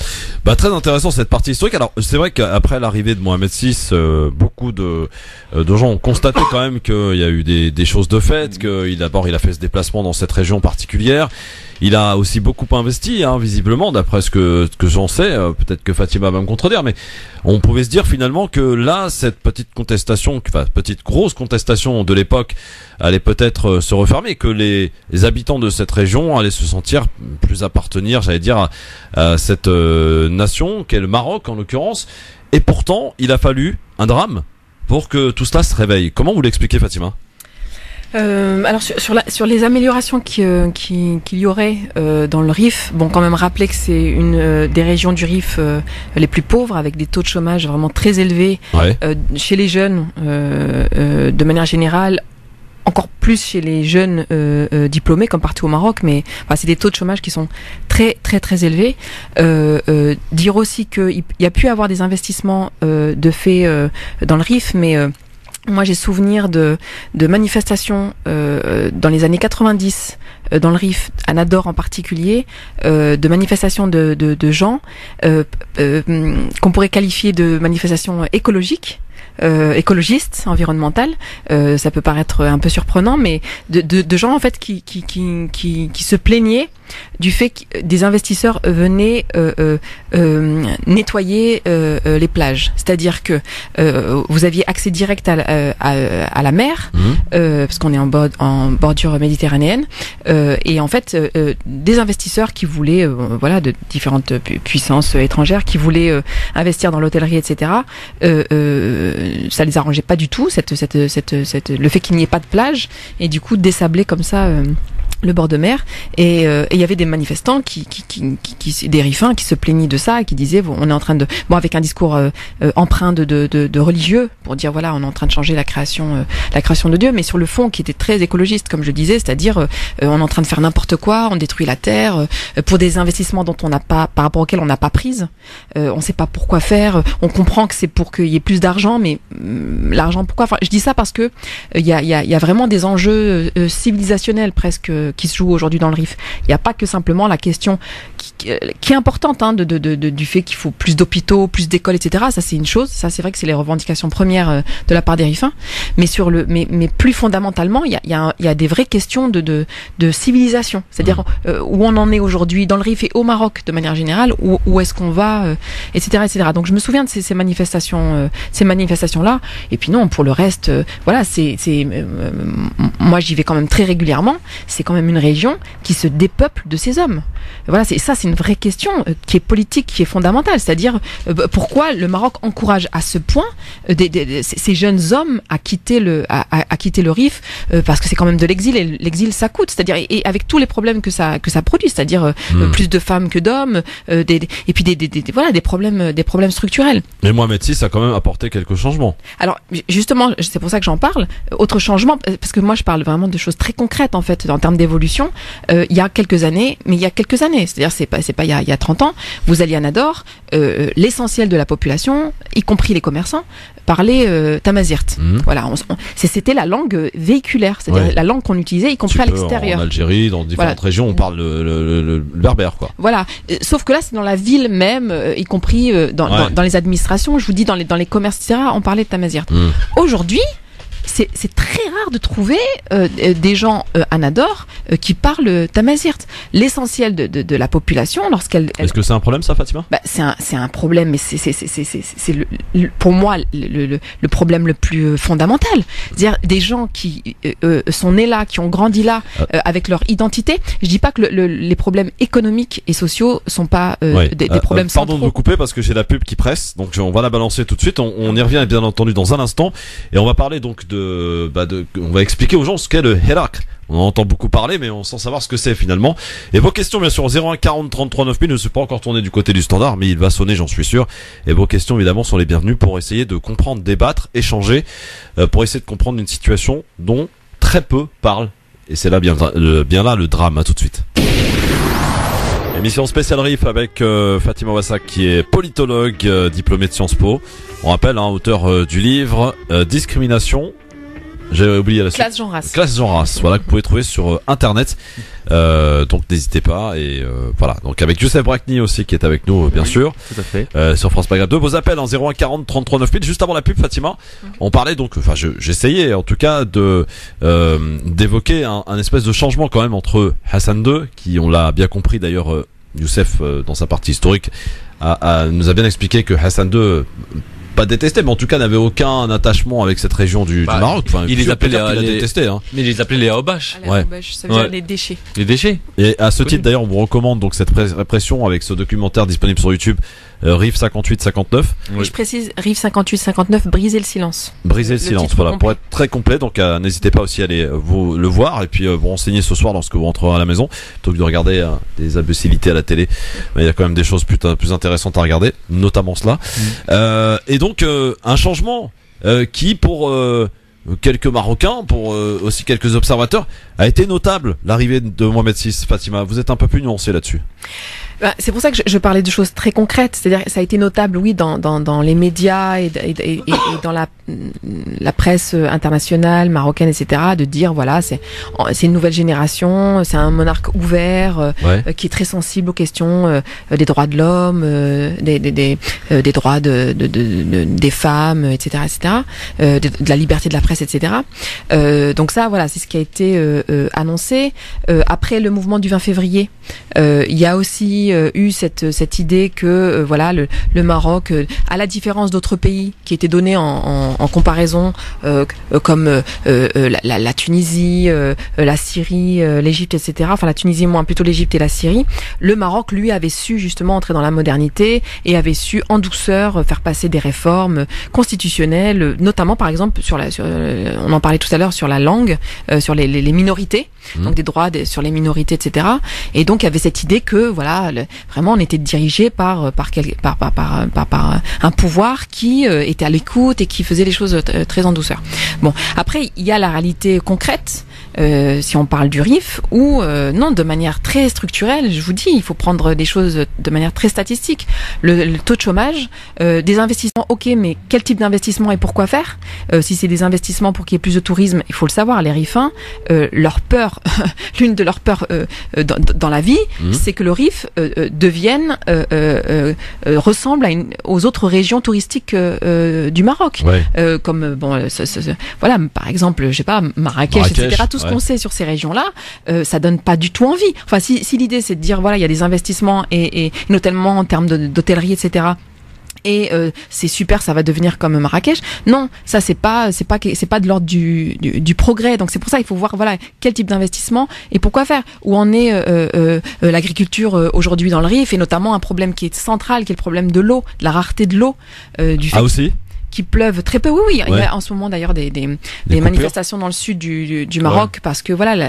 [SPEAKER 2] Très intéressant cette partie historique. Alors c'est vrai qu'après l'arrivée de Mohamed VI, beaucoup de gens ont constaté quand même qu'il y a eu des choses de fait, qu'il a fait ce déplacement dans cette région particulière. Il a aussi beaucoup investi, visiblement, d'après ce que j'en sais. Peut-être que Fatima va me contredire, mais on pouvait se dire finalement que là, cette petite grosse contestation de l'époque allait peut-être se refermer, que les habitants de cette région allaient se sentir plus appartenir, j'allais dire, à cette nation qu'est le Maroc en l'occurrence. Et pourtant, il a fallu un drame pour que tout cela se réveille. Comment vous l'expliquez, Fatima ?
[SPEAKER 4] Alors sur les améliorations qu'il y aurait dans le RIF, bon quand même rappeler que c'est une des régions du RIF les plus pauvres, avec des taux de chômage vraiment très élevés chez les jeunes de manière générale, encore plus chez les jeunes diplômés comme partout au Maroc, mais c'est des taux de chômage qui sont très très très élevés. Dire aussi qu'il y a pu avoir des investissements de fait dans le RIF, mais moi, j'ai souvenir de manifestations dans les années 90 dans le RIF, à Nador en particulier, de manifestations de gens qu'on pourrait qualifier de manifestations écologiques. Écologistes, environnementales, ça peut paraître un peu surprenant, mais de gens en fait qui se plaignaient du fait que des investisseurs venaient nettoyer les plages. C'est-à-dire que vous aviez accès direct à la mer, parce qu'on est en bordure méditerranéenne, et en fait des investisseurs qui voulaient, de différentes puissances étrangères qui voulaient investir dans l'hôtellerie, etc. Ça les arrangeait pas du tout, le fait qu'il n'y ait pas de plage, et du coup désabler comme ça le bord de mer, et il y avait des manifestants des rifins qui se plaignaient de ça, et qui disaient on est en train de avec un discours empreint de religieux, pour dire voilà, on est en train de changer la création de Dieu, mais sur le fond qui était très écologiste, comme je disais, c'est-à-dire on est en train de faire n'importe quoi, on détruit la terre pour des investissements dont on n'a pas, par rapport auxquels on n'a pas prise, on sait pas pourquoi faire, on comprend que c'est pour qu'il y ait plus d'argent, mais l'argent pourquoi, je dis ça parce que il y a vraiment des enjeux civilisationnels presque qui se joue aujourd'hui dans le Rif. Il n'y a pas que simplement la question qui est importante du fait qu'il faut plus d'hôpitaux, plus d'écoles, etc. Ça c'est une chose. Ça c'est vrai que c'est les revendications premières de la part des Rifains. Mais mais plus fondamentalement, il y a des vraies questions de civilisation. C'est-à-dire où on en est aujourd'hui dans le Rif et au Maroc de manière générale, où est-ce qu'on va, etc., etc. Donc je me souviens de ces manifestations-là. Et puis non, pour le reste, voilà, moi j'y vais quand même très régulièrement. C'est quand même une région qui se dépeuple de ces hommes. Voilà, c'est une vraie question qui est politique, qui est fondamentale. C'est-à-dire pourquoi le Maroc encourage à ce point ces jeunes hommes à quitter le Rif, parce que c'est quand même de l'exil, et l'exil ça coûte. C'est-à-dire et avec tous les problèmes que ça produit, c'est-à-dire plus de femmes que d'hommes, et puis des problèmes structurels.
[SPEAKER 2] Mais Mohamed VI a quand même apporté quelques changements.
[SPEAKER 4] Alors justement, c'est pour ça que j'en parle. Autre changement, parce que moi je parle vraiment de choses très concrètes en fait en termes d'évolution. Il y a quelques années, c'est-à-dire c'est pas il y a 30 ans, vous alliez à Nador, l'essentiel de la population, y compris les commerçants, parlait tamazirt. Voilà, c'était la langue véhiculaire, c'est-à-dire la langue qu'on utilisait, y compris à l'extérieur.
[SPEAKER 2] En Algérie, dans différentes régions, on parle le berbère, quoi.
[SPEAKER 4] Voilà, sauf que là, c'est dans la ville même, y compris dans les administrations. Je vous dis, dans les commerces, etc., on parlait de tamazirt. Aujourd'hui, c'est très rare de trouver des gens à Nador qui parlent tamazirt. L'essentiel de la population,
[SPEAKER 2] Est-ce que c'est un problème, ça, Fatima?
[SPEAKER 4] C'est un problème, mais c'est pour moi le problème le plus fondamental. C'est-à-dire des gens qui sont nés là, qui ont grandi là, avec leur identité. Je dis pas que les problèmes économiques et sociaux sont pas des problèmes centraux.
[SPEAKER 2] Pardon de vous couper parce que j'ai la pub qui presse, donc on va la balancer tout de suite. On y revient bien entendu dans un instant, et on va parler donc on va expliquer aux gens ce qu'est le Hirak. On en entend beaucoup parler, mais on sans savoir ce que c'est finalement. Et vos questions, bien sûr, 01 40 33 9000, ne se pas encore tourné du côté du standard, mais il va sonner, j'en suis sûr. Et vos questions, évidemment, sont les bienvenues pour essayer de comprendre, débattre, échanger, pour essayer de comprendre une situation dont très peu parlent. Et c'est là bien là le drame. À tout de suite. Émission spéciale Rif avec Fatima Wassak, qui est politologue, diplômée de Sciences Po. On rappelle, auteur du livre Discrimination. J'ai oublié la suite. Classe Jean Race. Voilà, que vous pouvez trouver sur internet. Donc n'hésitez pas. Et voilà. Donc avec Youssef Brakni aussi qui est avec nous, bien sûr.
[SPEAKER 3] Tout à fait.
[SPEAKER 2] Sur France Maghreb 2. Vos appels en 01 40 33 9000. Juste avant la pub, Fatima, on parlait donc. Enfin, j'essayais en tout cas d'évoquer un espèce de changement quand même entre Hassan II, qui, on l'a bien compris d'ailleurs, Youssef dans sa partie historique nous a bien expliqué que Hassan II, pas détesté, mais en tout cas n'avait aucun attachement avec cette région du Maroc. Enfin,
[SPEAKER 3] il les appelait
[SPEAKER 2] détesté,
[SPEAKER 3] mais il les appelait les Aobash.
[SPEAKER 4] Ça veut dire les déchets.
[SPEAKER 3] Les déchets.
[SPEAKER 2] Et à ce titre d'ailleurs, on vous recommande donc cette répression avec ce documentaire disponible sur YouTube, Rif 58-59.
[SPEAKER 4] Oui. Je précise, Rif 58-59, briser le silence.
[SPEAKER 2] Briser le silence, voilà, pour être très complet. Donc n'hésitez pas aussi à aller vous le voir et puis vous renseigner ce soir lorsque vous rentrerez à la maison, plutôt que de regarder des imbécilités à la télé. Mais il y a quand même des choses plus intéressantes à regarder, notamment cela. Et donc un changement qui pour quelques Marocains, pour aussi quelques observateurs, a été notable, l'arrivée de Mohamed VI. Fatima, vous êtes un peu plus nuancé là-dessus.
[SPEAKER 4] C'est pour ça que je parlais de choses très concrètes. C'est-à-dire, ça a été notable, oui, dans les médias et dans la presse internationale, marocaine, etc., de dire, voilà, c'est une nouvelle génération, c'est un monarque ouvert, qui est très sensible aux questions des droits de l'homme, des droits des femmes, etc., de la liberté de la presse, etc. Donc ça, voilà, c'est ce qui a été annoncé. Après le mouvement du 20 février, il y a aussi eu cette idée que voilà, le Maroc, à la différence d'autres pays qui étaient donnés en comparaison, comme la Tunisie, la Syrie, l'Égypte, etc. Enfin, la Tunisie moins, plutôt l'Égypte et la Syrie. Le Maroc, lui, avait su justement entrer dans la modernité et avait su en douceur faire passer des réformes constitutionnelles, notamment par exemple on en parlait tout à l'heure, sur la langue, sur les minorités, donc des droits sur les minorités, etc. Et donc il y avait cette idée que voilà, vraiment on était dirigé par un pouvoir qui était à l'écoute et qui faisait les choses très en douceur. Bon, après il y a la réalité concrète si on parle du RIF, ou non, de manière très structurelle. Je vous dis, il faut prendre des choses de manière très statistique. Le taux de chômage, des investissements, ok, mais quel type d'investissement et pourquoi faire? Si c'est des investissements pour qu'il y ait plus de tourisme, il faut le savoir, les RIFins, leur peur, l'une de leurs peurs dans la vie, c'est que le RIF devienne, ressemble aux autres régions touristiques du Maroc.
[SPEAKER 2] Ouais.
[SPEAKER 4] Comme, bon, voilà, par exemple, je sais pas, Marrakech, etc. Tout ce qu'on sait sur ces régions-là, ça donne pas du tout envie. Enfin, si l'idée c'est de dire, voilà, il y a des investissements et notamment en termes d'hôtellerie, etc. Et c'est super, ça va devenir comme Marrakech. Non, ça c'est pas de l'ordre du progrès. Donc c'est pour ça il faut voir, voilà, quel type d'investissement et pourquoi faire. Où en est l'agriculture aujourd'hui dans le Rif, et notamment un problème qui est central, qui est le problème de l'eau, de la rareté de l'eau, du fait
[SPEAKER 2] aussi.
[SPEAKER 4] Qui pleuve très peu. Oui. Il y a en ce moment d'ailleurs des manifestations dans le sud du Maroc, parce que voilà,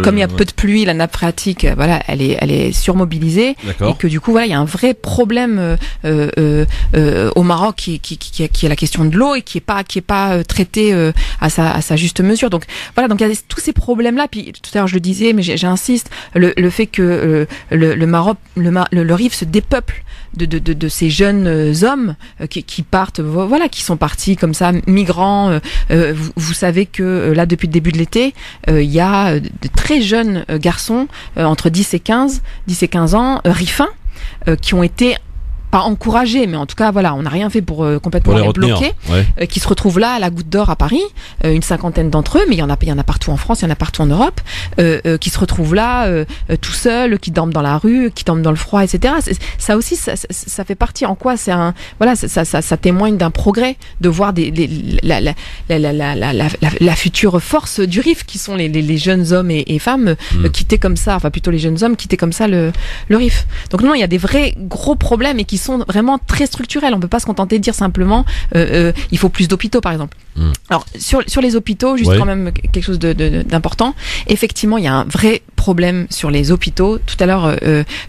[SPEAKER 4] comme il y a peu de pluie, la nappe phréatique, voilà, elle est surmobilisée, et que du coup voilà, il y a un vrai problème au Maroc qui est la question de l'eau, et qui est pas traité à sa juste mesure. Donc voilà, donc il y a tous ces problèmes là. Puis tout à l'heure je le disais, mais j'insiste, le fait que le Maroc, le Rif se dépeuple de ces jeunes hommes qui partent, voilà, qui sont partis comme ça, migrants. Vous savez que là, depuis le début de l'été, il y a de très jeunes garçons entre 10 et 15 ans, rifins, qui ont été pas encouragés, mais en tout cas, voilà, on n'a rien fait pour complètement les bloquer, qui se retrouvent là à la Goutte d'Or à Paris, une cinquantaine d'entre eux, mais il y en a partout en France, il y en a partout en Europe, qui se retrouvent là tout seuls, qui dorment dans la rue, qui dorment dans le froid, etc. Ça aussi, ça fait partie. En quoi c'est ça témoigne d'un progrès de voir la future force du Rif, qui sont les jeunes hommes et femmes quitter comme ça, enfin plutôt les jeunes hommes quitter comme ça le Rif. Donc non, il y a des vrais gros problèmes, et qui sont vraiment très structurels. On peut pas se contenter de dire simplement il faut plus d'hôpitaux, par exemple. Alors sur les hôpitaux, juste quand même quelque chose d'important. Effectivement, il y a un vrai problème sur les hôpitaux. Tout à l'heure,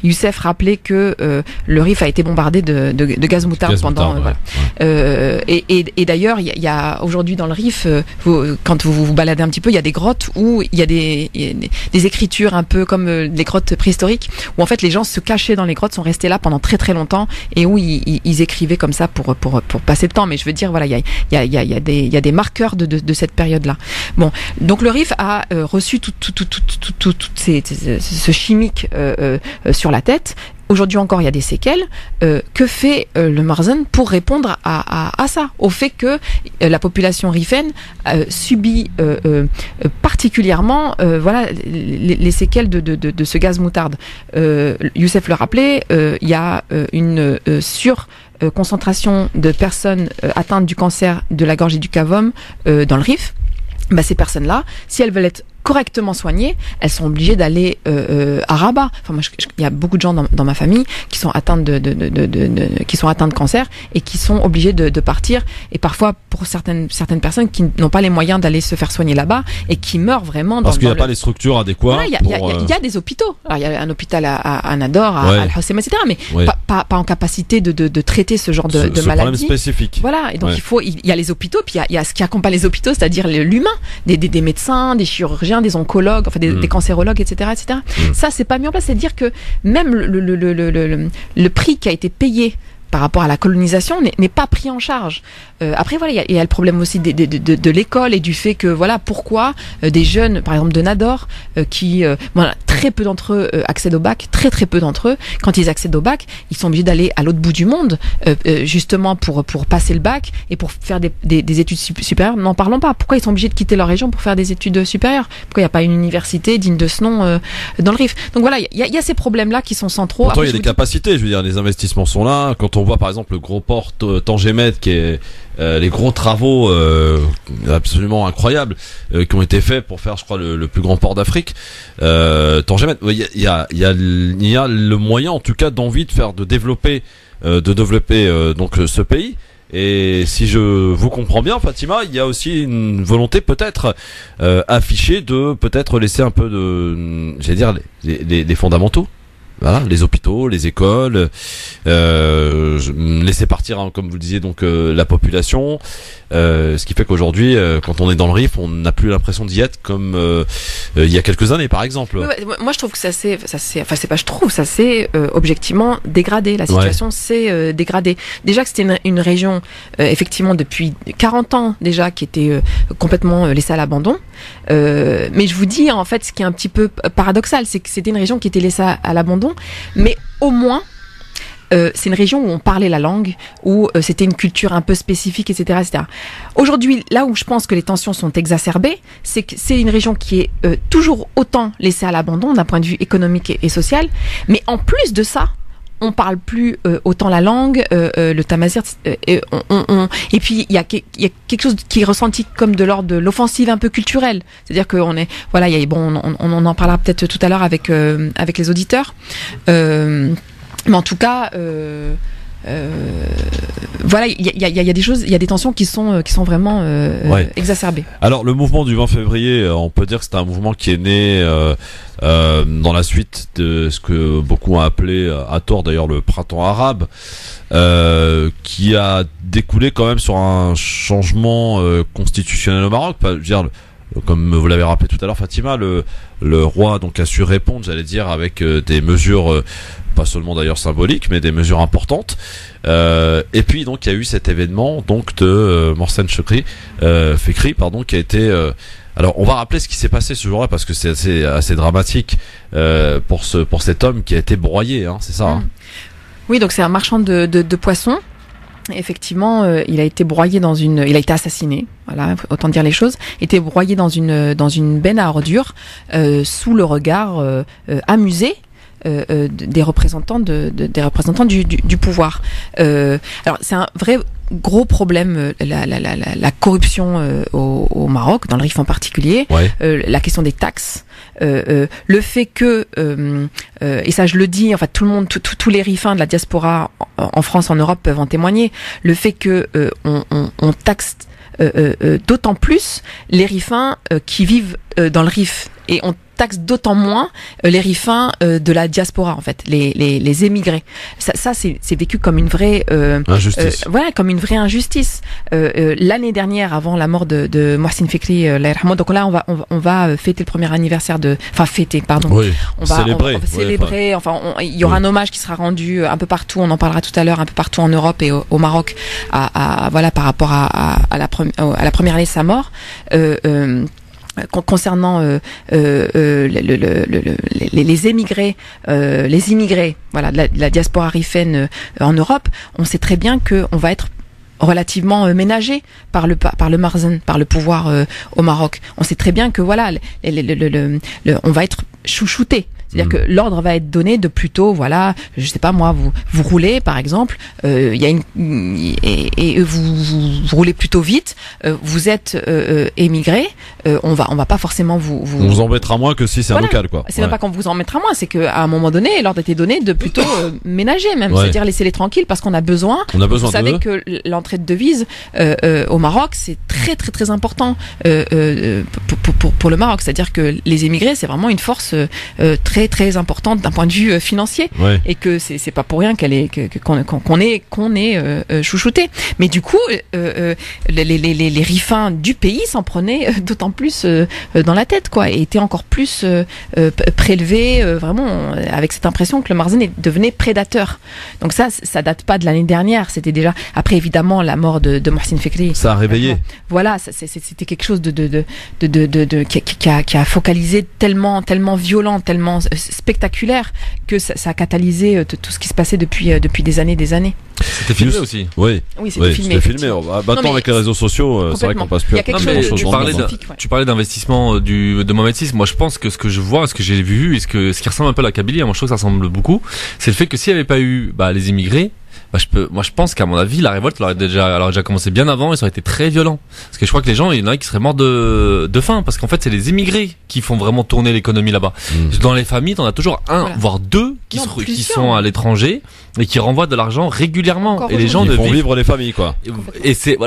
[SPEAKER 4] Youssef rappelait que le Rif a été bombardé de gaz moutarde pendant. Voilà. Et d'ailleurs, il y a aujourd'hui dans le Rif, quand vous vous baladez un petit peu, il y a des grottes où il y a des écritures un peu comme les grottes préhistoriques, où en fait les gens se cachaient dans les grottes, sont restés là pendant très très longtemps, et où ils écrivaient comme ça pour passer le temps. Mais je veux dire, voilà, il y a des marqueurs de cette période-là. Bon, donc le Rif a reçu tout ce chimique sur la tête. Aujourd'hui encore, il y a des séquelles. Que fait le Marzen pour répondre à ça, au fait que la population rifaine subit particulièrement voilà, les séquelles de ce gaz moutarde. Youssef le rappelait, il y a une concentration de personnes atteintes du cancer de la gorge et du cavum dans le Rif. Ces personnes-là, si elles veulent être correctement soignées, elles sont obligées d'aller à Rabat. Enfin, moi, il y a beaucoup de gens dans ma famille qui sont atteintes qui sont atteintes de cancer, et qui sont obligées de partir. Et parfois, pour certaines personnes qui n'ont pas les moyens d'aller se faire soigner là-bas, et qui meurent vraiment
[SPEAKER 2] parce qu'il n'y a pas les structures adéquates.
[SPEAKER 4] Il y a des hôpitaux. Alors, il y a un hôpital à Nador, à Al-Hoceima, etc. Mais pas en capacité de traiter ce genre de maladie.
[SPEAKER 2] Problème spécifique.
[SPEAKER 4] Voilà. Et donc il y a les hôpitaux, puis il y a ce qui accompagne les hôpitaux, c'est-à-dire l'humain, des médecins, des chirurgiens, des oncologues, enfin des cancérologues, etc. Ça, c'est pas mis en place. C'est dire que même le prix qui a été payé par rapport à la colonisation n'est pas pris en charge. Après, voilà, il y a le problème aussi de l'école, et du fait que, voilà, pourquoi des jeunes, par exemple de Nador, qui, voilà, très peu d'entre eux accèdent au bac, très peu d'entre eux, quand ils accèdent au bac, ils sont obligés d'aller à l'autre bout du monde, justement pour passer le bac et pour faire des études supérieures. N'en parlons pas. Pourquoi ils sont obligés de quitter leur région pour faire des études supérieures? Pourquoi il n'y a pas une université digne de ce nom dans le Rif? Donc voilà, il y a ces problèmes-là qui sont centraux.
[SPEAKER 2] Pourtant, il y a des capacités, je veux dire, les investissements sont là. Quand on voit par exemple le gros port Tangemet, qui est les gros travaux absolument incroyables qui ont été faits pour faire, je crois, le plus grand port d'Afrique. Tangemet, il y a le moyen, en tout cas, d'envie de développer donc ce pays. Et si je vous comprends bien, Fatima, il y a aussi une volonté peut-être affichée de peut-être laisser un peu de, j'allais dire, les fondamentaux. voilà, les hôpitaux, les écoles, laisser partir, hein, comme vous le disiez, donc la population. Ce qui fait qu'aujourd'hui, quand on est dans le Rif, on n'a plus l'impression d'y être comme il y a quelques années, par exemple.
[SPEAKER 4] Moi, je trouve que ça s'est objectivement dégradé. La situation s'est dégradée. Déjà que c'était une région, effectivement, depuis 40 ans déjà, qui était complètement laissée à l'abandon. Mais je vous dis, en fait, ce qui est un petit peu paradoxal, c'est que c'était une région qui était laissée à l'abandon, mais au moins, c'est une région où on parlait la langue, où c'était une culture un peu spécifique, etc., etc. Aujourd'hui, là où je pense que les tensions sont exacerbées, c'est que c'est une région qui est toujours autant laissée à l'abandon d'un point de vue économique et social, mais en plus de ça, on parle plus autant la langue, le tamazight, et puis il y a quelque chose qui est ressenti comme de l'ordre de l'offensive un peu culturelle. C'est-à-dire qu'on est, voilà, on en parlera peut-être tout à l'heure avec les auditeurs. Mais en tout cas, voilà, il y a des choses, il y a des tensions qui sont vraiment exacerbées.
[SPEAKER 2] Alors le mouvement du 20 février, on peut dire que c'est un mouvement qui est né dans la suite de ce que beaucoup ont appelé, à tort d'ailleurs, le printemps arabe, qui a découlé quand même sur un changement constitutionnel au Maroc. Je veux dire, comme vous l'avez rappelé tout à l'heure, Fatima, le roi donc a su répondre, j'allais dire, avec des mesures, pas seulement d'ailleurs symboliques, mais des mesures importantes. Et puis donc il y a eu cet événement donc de Mohsen Fekri, qui a été. Alors on va rappeler ce qui s'est passé ce jour-là parce que c'est assez dramatique pour cet homme qui a été broyé, hein, c'est ça. Hein.
[SPEAKER 4] Oui, donc c'est un marchand de poissons. Effectivement, il a été broyé il a été assassiné. Voilà, autant dire les choses. Il a été broyé dans une benne à ordures, sous le regard amusé des représentants du pouvoir. Alors c'est un vrai gros problème, la corruption au Maroc, dans le Rif en particulier, la question des taxes, le fait que et ça je le dis, en fait tout le monde, tous les Rifins de la diaspora en France, en Europe peuvent en témoigner, le fait que on taxe d'autant plus les Rifins qui vivent dans le Rif, et on taxe d'autant moins les Rifins de la diaspora, en fait, les émigrés. Ça c'est vécu comme une vraie
[SPEAKER 2] injustice.
[SPEAKER 4] Comme une vraie injustice. L'année dernière, avant la mort de Mohsen Fekri, donc là on va fêter le premier anniversaire
[SPEAKER 2] Oui,
[SPEAKER 4] on va célébrer. Il y aura un hommage qui sera rendu un peu partout. On en parlera tout à l'heure, un peu partout en Europe et au Maroc, par rapport à la première année de sa mort. Concernant les émigrés, les immigrés, voilà, de la diaspora rifaine en Europe, on sait très bien que on va être relativement ménagé par le Marzen, par le pouvoir au Maroc. On sait très bien que voilà, on va être chouchouté. C'est-à-dire que l'ordre va être donné de plutôt, voilà, je sais pas moi, vous roulez par exemple, il y a et vous roulez plutôt vite, vous êtes émigré, on va pas forcément on
[SPEAKER 2] vous embêtera moins que si c'est un local, quoi.
[SPEAKER 4] C'est même pas qu'on vous en mettra moins, c'est qu'à un moment donné, l'ordre a été donné de plutôt ménager même, c'est-à-dire laisser-les tranquilles parce qu'on a besoin. Vous savez que l'entrée de devises au Maroc, c'est très très très important pour le Maroc, c'est-à-dire que les émigrés, c'est vraiment une force très très importante d'un point de vue financier, et que c'est pas pour rien qu'on est chouchouté. Mais du coup, les Rifins du pays s'en prenaient d'autant plus dans la tête, quoi, et étaient encore plus prélevés, vraiment avec cette impression que le Marzen devenait prédateur. Donc ça date pas de l'année dernière, c'était déjà après évidemment la mort de Mohsen Fekri.
[SPEAKER 2] Ça a réveillé.
[SPEAKER 4] Voilà, c'était quelque chose qui a focalisé tellement violent, tellement spectaculaire, que ça a catalysé tout ce qui se passait depuis des années.
[SPEAKER 3] C'était filmé aussi.
[SPEAKER 2] Oui,
[SPEAKER 4] c'était filmé.
[SPEAKER 2] Maintenant avec les réseaux sociaux, c'est vrai qu'on passe plus à
[SPEAKER 3] Tu parlais d'investissement de Mohamed VI. Moi je pense que ce que je vois, ce que j'ai vu, et ce qui ressemble un peu à la Kabylie, moi je trouve que ça ressemble beaucoup, c'est le fait que s'il n'y avait pas eu les immigrés, Moi, je pense qu'à mon avis, la révolte elle aurait déjà commencé bien avant et ça aurait été très violent. Parce que je crois que les gens, il y en a qui seraient morts de faim. Parce qu'en fait, c'est les immigrés qui font vraiment tourner l'économie là-bas. Dans les familles, t'en as toujours un, voire deux qui sont à l'étranger et qui renvoient de l'argent régulièrement.
[SPEAKER 4] Encore
[SPEAKER 3] et les gens
[SPEAKER 2] Ils font vivre les familles, quoi.
[SPEAKER 3] Et c'est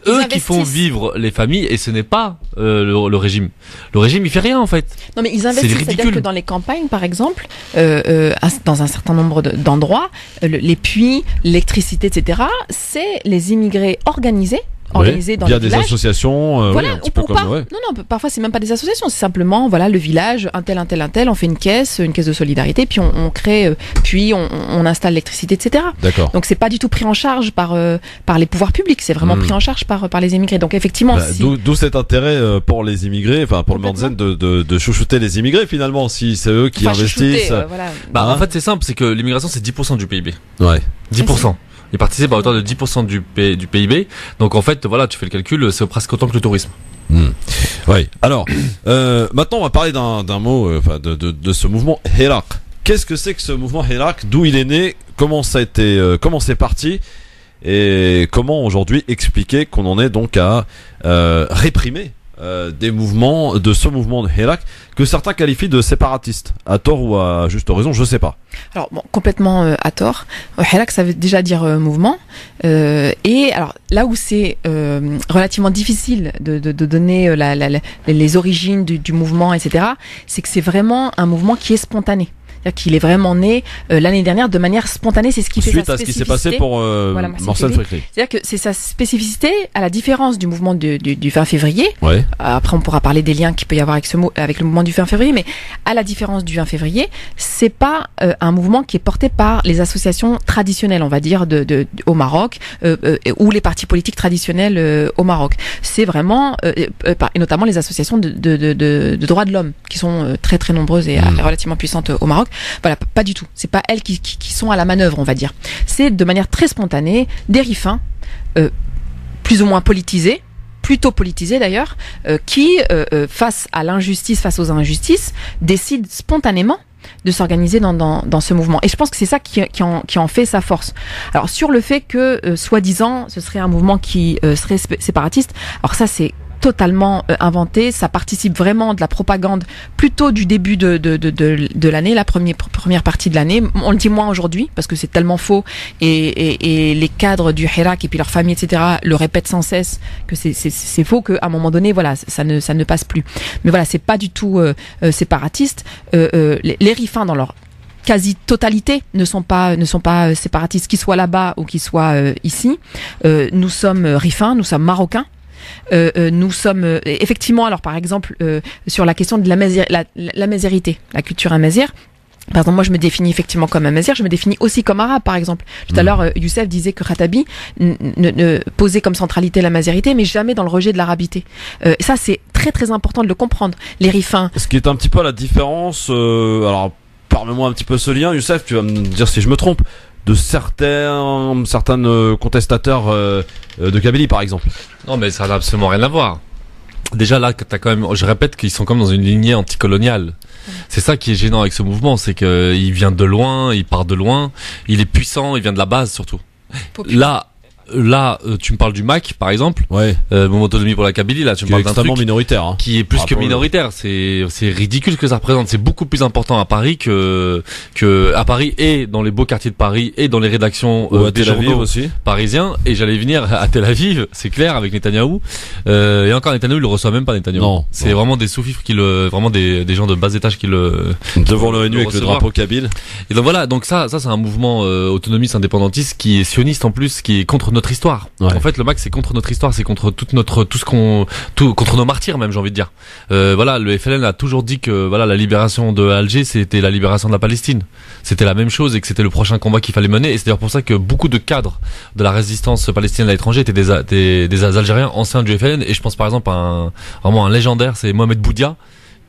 [SPEAKER 3] eux qui font vivre les familles et ce n'est pas le régime. Le régime, il fait rien en fait.
[SPEAKER 4] Non, mais ils investissent, c'est-à-dire que dans les campagnes, par exemple, dans un certain nombre d'endroits, les puits, l'électricité, etc., c'est les immigrés organisés dans
[SPEAKER 2] via
[SPEAKER 4] les
[SPEAKER 2] des
[SPEAKER 4] villages.
[SPEAKER 2] associations,
[SPEAKER 4] Voilà,
[SPEAKER 2] un petit peu
[SPEAKER 4] ou
[SPEAKER 2] comme
[SPEAKER 4] pas. Non, parfois c'est même pas des associations, c'est simplement voilà le village, un tel, on fait une caisse de solidarité, puis on crée, puis on installe l'électricité, etc.
[SPEAKER 2] D'accord.
[SPEAKER 4] Donc c'est pas du tout pris en charge par les pouvoirs publics, c'est vraiment pris en charge par les immigrés. Donc effectivement,
[SPEAKER 2] d'où cet intérêt pour les immigrés, enfin pour le Mordzene de chouchouter les immigrés finalement, si c'est eux qui investissent.
[SPEAKER 4] Voilà.
[SPEAKER 3] En fait c'est simple, c'est que l'immigration c'est 10% du PIB.
[SPEAKER 2] Ouais.
[SPEAKER 3] 10%. Ils participent à hauteur de 10% du PIB. Donc en fait, voilà, tu fais le calcul, c'est presque autant que le tourisme.
[SPEAKER 2] Oui. Alors, maintenant on va parler d'un mot, de ce mouvement Hirak. Qu'est-ce que c'est que ce mouvement Hirak? D'où il est né? Comment ça a été, comment c'est parti? Et comment aujourd'hui expliquer qu'on en est donc à réprimer des mouvements, de ce mouvement de Hirak que certains qualifient de séparatistes, à tort ou à juste raison, je sais pas.
[SPEAKER 4] Alors bon, complètement à tort. Hirak, ça veut déjà dire mouvement. Et alors là où c'est relativement difficile de donner les origines du mouvement, etc., c'est que c'est vraiment un mouvement qui est spontané. C'est-à-dire qu'il est vraiment né l'année dernière de manière spontanée, c'est ce qui fait sa spécificité. Suite à ce qui s'est passé pour
[SPEAKER 2] Morcel Fricri.
[SPEAKER 4] C'est-à-dire que c'est sa spécificité, à la différence du mouvement du 20 février.
[SPEAKER 2] Ouais.
[SPEAKER 4] Après, on pourra parler des liens qu'il peut y avoir avec le mouvement du 20 février, mais à la différence du 20 février, c'est pas un mouvement qui est porté par les associations traditionnelles, on va dire, au Maroc, ou les partis politiques traditionnels au Maroc. C'est vraiment, et notamment les associations de droits de l'homme, qui sont très très nombreuses et relativement puissantes au Maroc. Voilà, pas du tout. C'est pas elles qui sont à la manœuvre, on va dire. C'est de manière très spontanée, des rifins, plus ou moins politisés, plutôt politisés d'ailleurs, qui, face à l'injustice, face aux injustices, décident spontanément de s'organiser dans ce mouvement. Et je pense que c'est ça qui en fait sa force. Alors, sur le fait que, soi-disant, ce serait un mouvement qui serait séparatiste, alors ça, c'est totalement inventé, ça participe vraiment de la propagande plutôt du début de l'année, la première partie de l'année. On le dit moins aujourd'hui parce que c'est tellement faux et les cadres du Hirak et puis leurs familles, etc., le répètent sans cesse que c'est faux, qu'à un moment donné, voilà, ça ne passe plus. Mais voilà, c'est pas du tout séparatiste. Les rifins dans leur quasi-totalité ne sont pas séparatistes, qu'ils soient là-bas ou qu'ils soient ici. Nous sommes rifins, nous sommes marocains. Nous sommes effectivement, alors par exemple sur la question de la mazérité, la culture amazighe. Par exemple, moi je me définis effectivement comme amazigh, je me définis aussi comme arabe par exemple. Tout à l'heure Youssef disait que Khattabi ne posait comme centralité la mazérité mais jamais dans le rejet de l'arabité. Et ça c'est très très important de le comprendre. Les rifins. Ce
[SPEAKER 2] qui est un petit peu la différence, alors parle-moi un petit peu ce lien, Youssef, tu vas me dire si je me trompe, de certains contestateurs de Kabylie par exemple.
[SPEAKER 3] Non mais ça n'a absolument rien à voir. Déjà là, t'as quand même, je répète qu'ils sont comme dans une lignée anticoloniale. C'est ça qui est gênant avec ce mouvement, c'est que il vient de loin, il part de loin, il est puissant, il vient de la base surtout. Là, tu me parles du MAC, par exemple.
[SPEAKER 2] Ouais.
[SPEAKER 3] Mouvement Autonomie pour la Kabylie, là, tu me parles d'un truc
[SPEAKER 2] minoritaire, hein.
[SPEAKER 3] Qui est plus que minoritaire. C'est ridicule ce que ça représente. C'est beaucoup plus important à Paris que à Paris et dans les beaux quartiers de Paris et dans les rédactions des journaux aussi parisiens. Et j'allais venir à Tel Aviv, c'est clair, avec Netanyahou. Et encore Netanyahou, il le reçoit même pas, Netanyahou.
[SPEAKER 2] Non.
[SPEAKER 3] C'est vraiment des sous-fifres vraiment des gens de bas étage qui le
[SPEAKER 2] devant l'ONU avec le drapeau kabyle.
[SPEAKER 3] Et donc voilà, donc ça c'est un mouvement autonomiste indépendantiste qui est sioniste en plus, qui est contre notre histoire. Ouais. En fait, le MAC c'est contre notre histoire, c'est contre contre nos martyrs même, j'ai envie de dire. Voilà, le FLN a toujours dit que voilà, la libération de Alger c'était la libération de la Palestine. C'était la même chose et que c'était le prochain combat qu'il fallait mener. Et c'est d'ailleurs pour ça que beaucoup de cadres de la résistance palestinienne à l'étranger étaient des Algériens anciens du FLN. Et je pense par exemple à vraiment un légendaire, c'est Mohamed Boudia,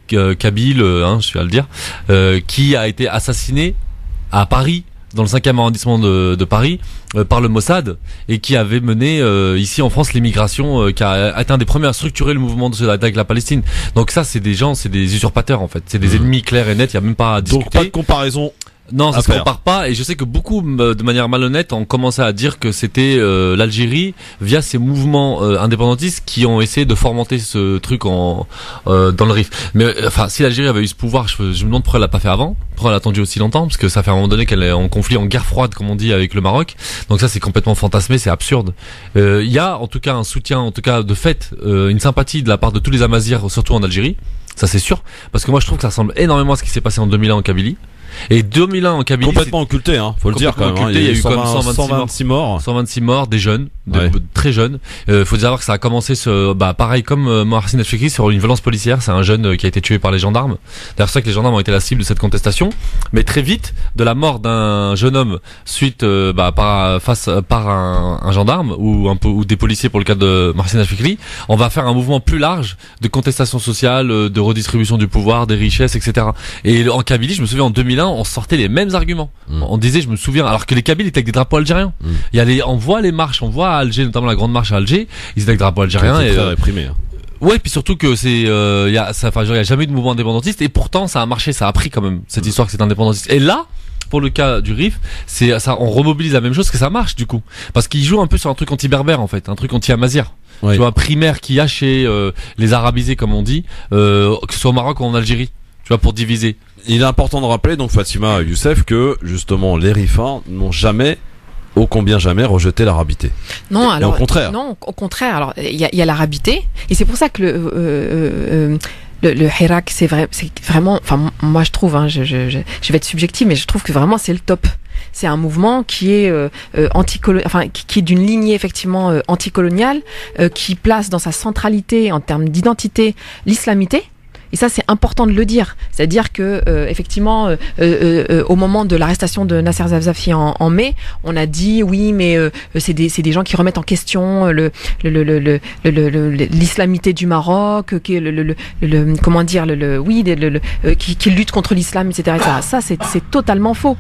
[SPEAKER 3] Kabyle, je vais le dire, qui a été assassiné à Paris, dans le 5e arrondissement de Paris, par le Mossad, et qui avait mené ici en France l'immigration, qui a été un des premiers à structurer le mouvement de solidarité avec la Palestine. Donc ça, c'est des gens, c'est des usurpateurs en fait, c'est des ennemis clairs et nets, il y a même pas à discuter.
[SPEAKER 2] Donc pas de comparaison
[SPEAKER 3] Non, ça
[SPEAKER 2] à
[SPEAKER 3] se
[SPEAKER 2] faire.
[SPEAKER 3] compare pas. Et je sais que beaucoup, de manière malhonnête, ont commencé à dire que c'était l'Algérie via ces mouvements indépendantistes qui ont essayé de fomenter ce truc dans le Rif. Mais enfin, si l'Algérie avait eu ce pouvoir, je me demande pourquoi elle l'a pas fait avant. Pourquoi elle a attendu aussi longtemps? Parce que ça fait un moment donné qu'elle est en conflit, en guerre froide, comme on dit, avec le Maroc. Donc ça, c'est complètement fantasmé, c'est absurde. Il y a en tout cas un soutien, en tout cas de fait, une sympathie de la part de tous les Amazirs, surtout en Algérie. Ça c'est sûr. Parce que moi, je trouve que ça ressemble énormément à ce qui s'est passé en 2001 en Kabylie. Et 2001 en Kabylie,
[SPEAKER 2] Complètement occulté, hein, faut le dire quand même.
[SPEAKER 3] Complètement occulté, il y a eu comme
[SPEAKER 2] 126 morts.
[SPEAKER 3] 126 morts, des jeunes,
[SPEAKER 2] Ouais.
[SPEAKER 3] très jeunes. Faut savoir que ça a commencé pareil comme Mohsin El-Fikri sur une violence policière. C'est un jeune qui a été tué par les gendarmes. D'ailleurs, c'est vrai que les gendarmes ont été la cible de cette contestation. Mais très vite, de la mort d'un jeune homme suite par un gendarme ou des policiers pour le cas de Mohsin El-Fikri, on va faire un mouvement plus large de contestation sociale, de redistribution du pouvoir, des richesses, etc. Et en Kabylie, je me souviens en 2001, on sortait les mêmes arguments. On disait, je me souviens, alors que les Kabyles étaient avec des drapeaux algériens. On voit les marches, on voit à Alger, notamment la grande marche à Alger, ils étaient avec des drapeaux algériens.
[SPEAKER 2] Et très réprimé. Hein.
[SPEAKER 3] Ouais, puis surtout que il y a jamais eu de mouvement indépendantiste et pourtant ça a marché, ça a pris quand même cette histoire que c'est indépendantiste. Et là, pour le cas du Rif, c'est ça, on remobilise la même chose, que ça marche du coup, parce qu'ils jouent un peu sur un truc anti-berbère en fait, un truc anti-amazir.
[SPEAKER 2] Ouais.
[SPEAKER 3] Tu vois, primaire qui a chez les arabisés comme on dit, que ce soit au Maroc ou en Algérie. Tu vois, pour diviser.
[SPEAKER 2] Il est important de rappeler, donc Fatima Youssef, que justement les Rifins n'ont jamais, ô combien jamais, rejeté l'arabité.
[SPEAKER 4] Non, alors
[SPEAKER 2] au contraire.
[SPEAKER 4] Non, au contraire. Alors il y a l'arabité, et c'est pour ça que le Hirak, c'est vraiment, enfin moi je trouve, hein, je vais être subjective, mais je trouve que vraiment c'est le top. C'est un mouvement qui est qui est d'une lignée effectivement anticoloniale, qui place dans sa centralité en termes d'identité l'islamité. Et ça, c'est important de le dire. C'est-à-dire que, effectivement, au moment de l'arrestation de Nasser Zafzafi en mai, on a dit oui, mais c'est des gens qui remettent en question l'islamité du Maroc, qui luttent contre l'islam, etc. Ça, c'est totalement faux.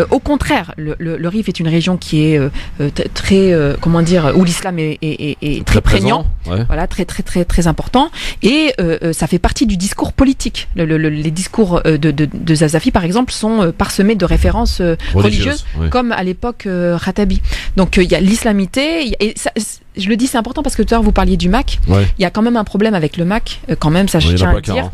[SPEAKER 4] Au contraire, le Rif est une région qui est très, où l'islam est très prégnant,
[SPEAKER 2] ouais.
[SPEAKER 4] voilà, très important, et ça fait partie du discours politique. Les discours de Zafzafi, par exemple, sont parsemés de références religieuses,
[SPEAKER 2] ouais.
[SPEAKER 4] comme à l'époque Khattabi. Donc il y a l'islamité, et ça, je le dis, c'est important parce que tout à l'heure vous parliez du MAC.
[SPEAKER 2] Ouais.
[SPEAKER 4] Il y a quand même un problème avec le MAC, quand même, ça je tiens à le dire.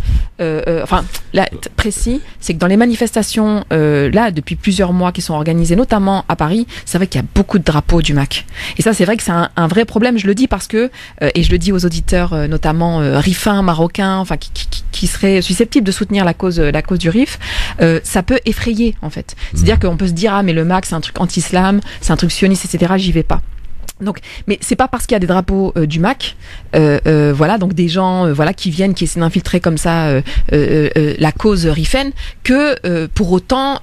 [SPEAKER 4] Précis, c'est que dans les manifestations, là, depuis plusieurs mois qui sont organisées, notamment à Paris, c'est vrai qu'il y a beaucoup de drapeaux du MAC. Et ça, c'est vrai que c'est un vrai problème. Je le dis parce que, et je le dis aux auditeurs, notamment rifins, marocains, enfin qui seraient susceptibles de soutenir la cause du Rif, ça peut effrayer en fait. C'est-à-dire qu'on peut se dire mais le MAC c'est un truc anti-islam, c'est un truc sioniste, etc. J'y vais pas. Donc, mais c'est pas parce qu'il y a des drapeaux du MAC, voilà, donc des gens, qui viennent, qui essaient d'infiltrer comme ça la cause rifaine, que pour autant.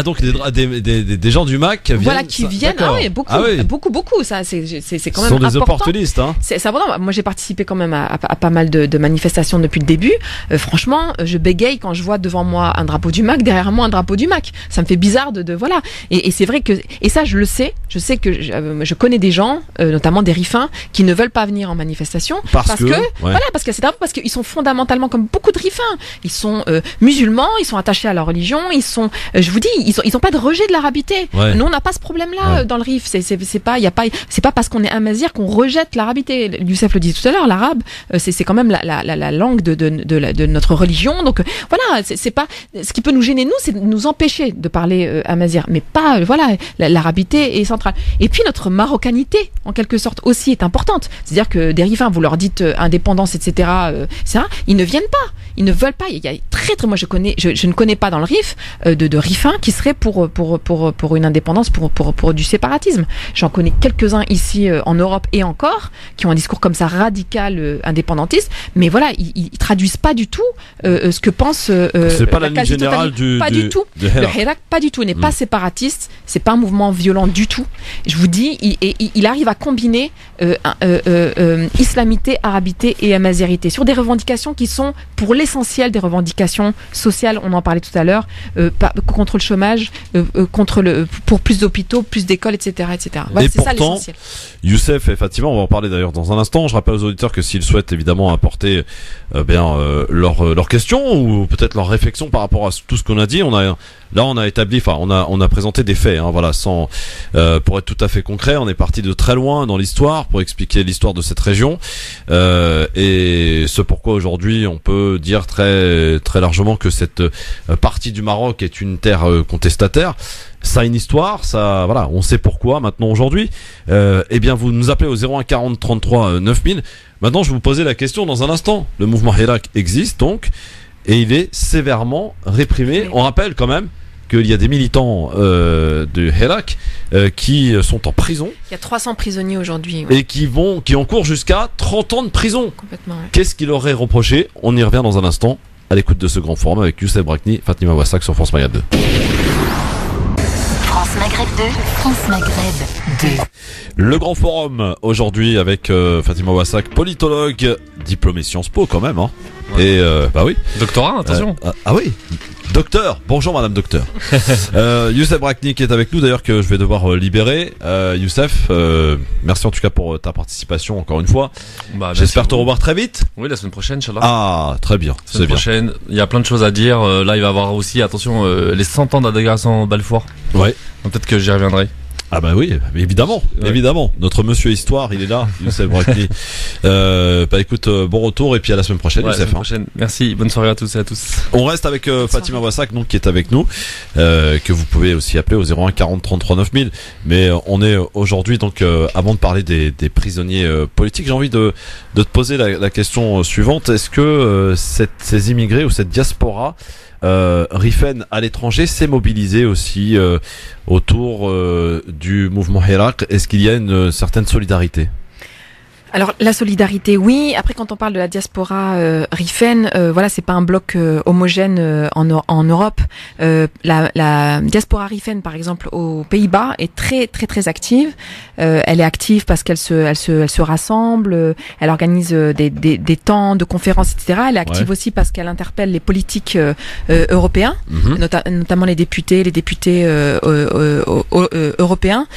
[SPEAKER 2] Donc des gens du MAC viennent.
[SPEAKER 4] Voilà, qui viennent. Ah oui, beaucoup. Ça, c'est quand même.
[SPEAKER 2] Ce sont des
[SPEAKER 4] important.
[SPEAKER 2] opportunistes, hein.
[SPEAKER 4] C'est important. Moi, j'ai participé quand même à pas mal de manifestations depuis le début. Franchement, je bégaye quand je vois devant moi un drapeau du MAC, derrière moi un drapeau du MAC. Ça me fait bizarre voilà. Et c'est vrai que, et ça, je le sais. Je sais que je connais des gens, notamment des rifins, qui ne veulent pas venir en manifestation parce que c'est drôle, parce qu'ils sont fondamentalement comme beaucoup de rifins. Ils sont musulmans, ils sont attachés à leur religion, ils sont, je vous dis, ils ont pas de rejet de l'arabité. Ouais. Nous, on n'a pas ce problème-là dans le Rif. C'est pas parce qu'on est amazir qu'on rejette l'arabité. Youssef le disait tout à l'heure, l'arabe, c'est quand même la langue de notre religion. Donc voilà, c'est pas ce qui peut nous gêner, nous, c'est de nous empêcher de parler amazir, mais pas l'arabité est centrale. Et puis notre marocanité, en quelque sorte, aussi est importante. C'est-à-dire que des rifins, vous leur dites indépendance, etc., ils ne viennent pas, ils ne veulent pas. Il y a moi je ne connais pas dans le Rif de rifins qui seraient pour une indépendance, pour du séparatisme. J'en connais quelques-uns ici en Europe et encore qui ont un discours comme ça radical indépendantiste, mais voilà, ils traduisent pas du tout ce que pense
[SPEAKER 2] c'est pas la ligne générale du
[SPEAKER 4] le Hirak, pas du tout, n'est pas séparatiste, c'est pas un mouvement violent du tout. Je vous dis, il arrive à combiner islamité, arabité et amazérité sur des revendications qui sont pour l'essentiel des revendications sociales, on en parlait tout à l'heure, contre le chômage, pour plus d'hôpitaux, plus d'écoles, etc., etc. Voilà, c'est ça l'essentiel.
[SPEAKER 2] Youssef et Fatima, on va en parler d'ailleurs dans un instant. Je rappelle aux auditeurs que s'ils souhaitent évidemment apporter leurs questions ou peut-être leurs réflexions par rapport à tout ce qu'on a dit, on a établi, enfin on a présenté des faits, voilà, sans pour être tout à fait concret, on est parti de très loin dans l'histoire pour expliquer l'histoire de cette région et ce pourquoi aujourd'hui on peut dire très très largement que cette partie du Maroc est une terre contestataire. Ça a une histoire, ça, voilà, on sait pourquoi maintenant aujourd'hui. Eh bien, vous nous appelez au 01 40 33 9000. Maintenant, je vais vous poser la question dans un instant. Le mouvement Hirak existe donc, et il est sévèrement réprimé. On rappelle quand même qu'il y a des militants de Hirak qui sont en prison.
[SPEAKER 4] Il y a 300 prisonniers aujourd'hui. Ouais.
[SPEAKER 2] Et qui encourent jusqu'à 30 ans de prison.
[SPEAKER 4] Complètement, ouais.
[SPEAKER 2] Qu'est-ce qu'il aurait reproché? On y revient dans un instant, à l'écoute de ce grand forum avec Youssef Brakni, Fatima Wassak sur France Maghreb 2.
[SPEAKER 1] France Maghreb 2, France Maghreb 2.
[SPEAKER 2] Le grand forum aujourd'hui avec Fatima Wassak, politologue, diplômé Sciences Po quand même, hein. Ouais. Et bah oui.
[SPEAKER 3] Doctorat, attention.
[SPEAKER 2] Ah oui. Docteur, bonjour madame docteur. Youssef Brakni qui est avec nous d'ailleurs que je vais devoir libérer. Youssef, merci en tout cas pour ta participation encore une fois. J'espère te revoir très vite.
[SPEAKER 3] Oui, la semaine prochaine, Inch'Allah.
[SPEAKER 2] Ah, très bien.
[SPEAKER 3] La semaine prochaine, il y a plein de choses à dire. Là, il va y avoir aussi, attention, les 100 ans de la déclaration Balfour.
[SPEAKER 2] Ouais.
[SPEAKER 3] Peut-être que j'y reviendrai.
[SPEAKER 2] Ah bah oui, évidemment, ouais. Évidemment. Notre monsieur Histoire, il est là, Youssef Brakni. Bah écoute, bon retour et puis à la semaine prochaine, Youssef.
[SPEAKER 3] La semaine prochaine. Merci, bonne soirée à tous et à tous.
[SPEAKER 2] On reste avec Fatima Wassak, donc qui est avec nous, que vous pouvez aussi appeler au 01 40 33 9000. Mais on est aujourd'hui donc avant de parler des prisonniers politiques, j'ai envie de te poser la question suivante. Est-ce que ces immigrés ou cette diaspora Rifen à l'étranger s'est mobilisé aussi autour du mouvement Hirak? Est-ce qu'il y a une certaine solidarité?
[SPEAKER 4] Alors la solidarité, oui. Après, quand on parle de la diaspora Rifen, voilà, c'est pas un bloc homogène en Europe. La diaspora Rifen, par exemple, aux Pays-Bas, est très très très active. Elle est active parce qu'elle se rassemble, elle organise des temps de conférences, etc. Elle est active aussi parce qu'elle interpelle les politiques européens, notamment les députés européens,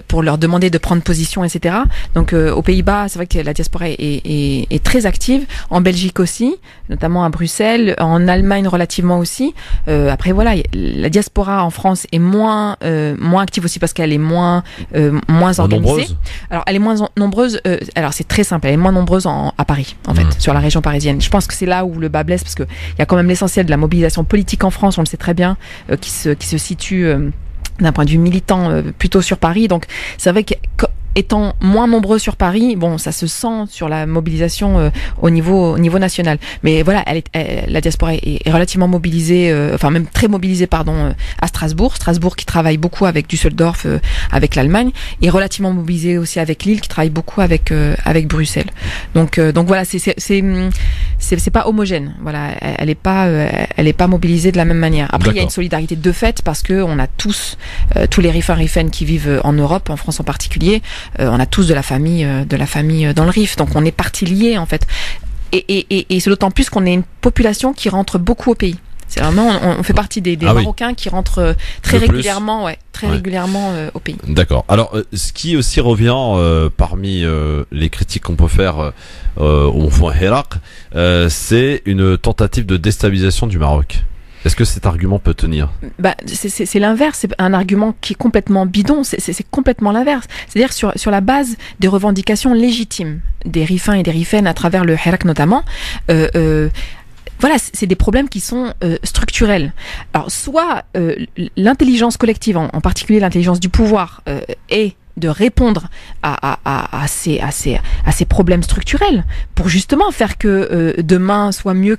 [SPEAKER 4] pour leur demander de prendre position, etc. Donc aux Pays-Bas, c'est vrai que la diaspora est très active. En Belgique aussi, notamment à Bruxelles. En Allemagne relativement aussi. Après voilà, la diaspora en France est moins active aussi parce qu'elle est moins organisée.
[SPEAKER 2] Nombreuse.
[SPEAKER 4] Alors elle est moins nombreuse. Alors c'est très simple. Elle est moins nombreuse à Paris, en fait, sur la région parisienne. Je pense que c'est là où le bas blesse parce que il y a quand même l'essentiel de la mobilisation politique en France. On le sait très bien, qui se situe d'un point de vue militant plutôt sur Paris. Donc c'est vrai que étant moins nombreux sur Paris, bon, ça se sent sur la mobilisation au niveau national. Mais voilà, la diaspora est relativement mobilisée, enfin même très mobilisée, à Strasbourg. Strasbourg qui travaille beaucoup avec Düsseldorf, avec l'Allemagne, et relativement mobilisée aussi avec Lille, qui travaille beaucoup avec Bruxelles. Donc voilà, c'est pas homogène. Voilà, elle est pas mobilisée de la même manière. Après, il y a une solidarité de fait parce que on a tous les Rifen qui vivent en Europe, en France en particulier. On a tous de la famille dans le Rif, donc on est partie liée en fait. Et c'est d'autant plus qu'on est une population qui rentre beaucoup au pays. C'est vraiment, on fait partie des Marocains qui rentrent très régulièrement, régulièrement au pays.
[SPEAKER 2] D'accord. Alors, ce qui aussi revient parmi les critiques qu'on peut faire au mouvement Hirak, c'est une tentative de déstabilisation du Maroc. Est-ce que cet argument peut tenir?
[SPEAKER 4] C'est l'inverse, c'est un argument qui est complètement bidon, c'est complètement l'inverse. C'est-à-dire sur la base des revendications légitimes des Rifins et des Rifen à travers le Hirak notamment, voilà, c'est des problèmes qui sont structurels. Alors soit l'intelligence collective, en particulier l'intelligence du pouvoir, est de répondre à ces problèmes structurels pour justement faire que demain soit mieux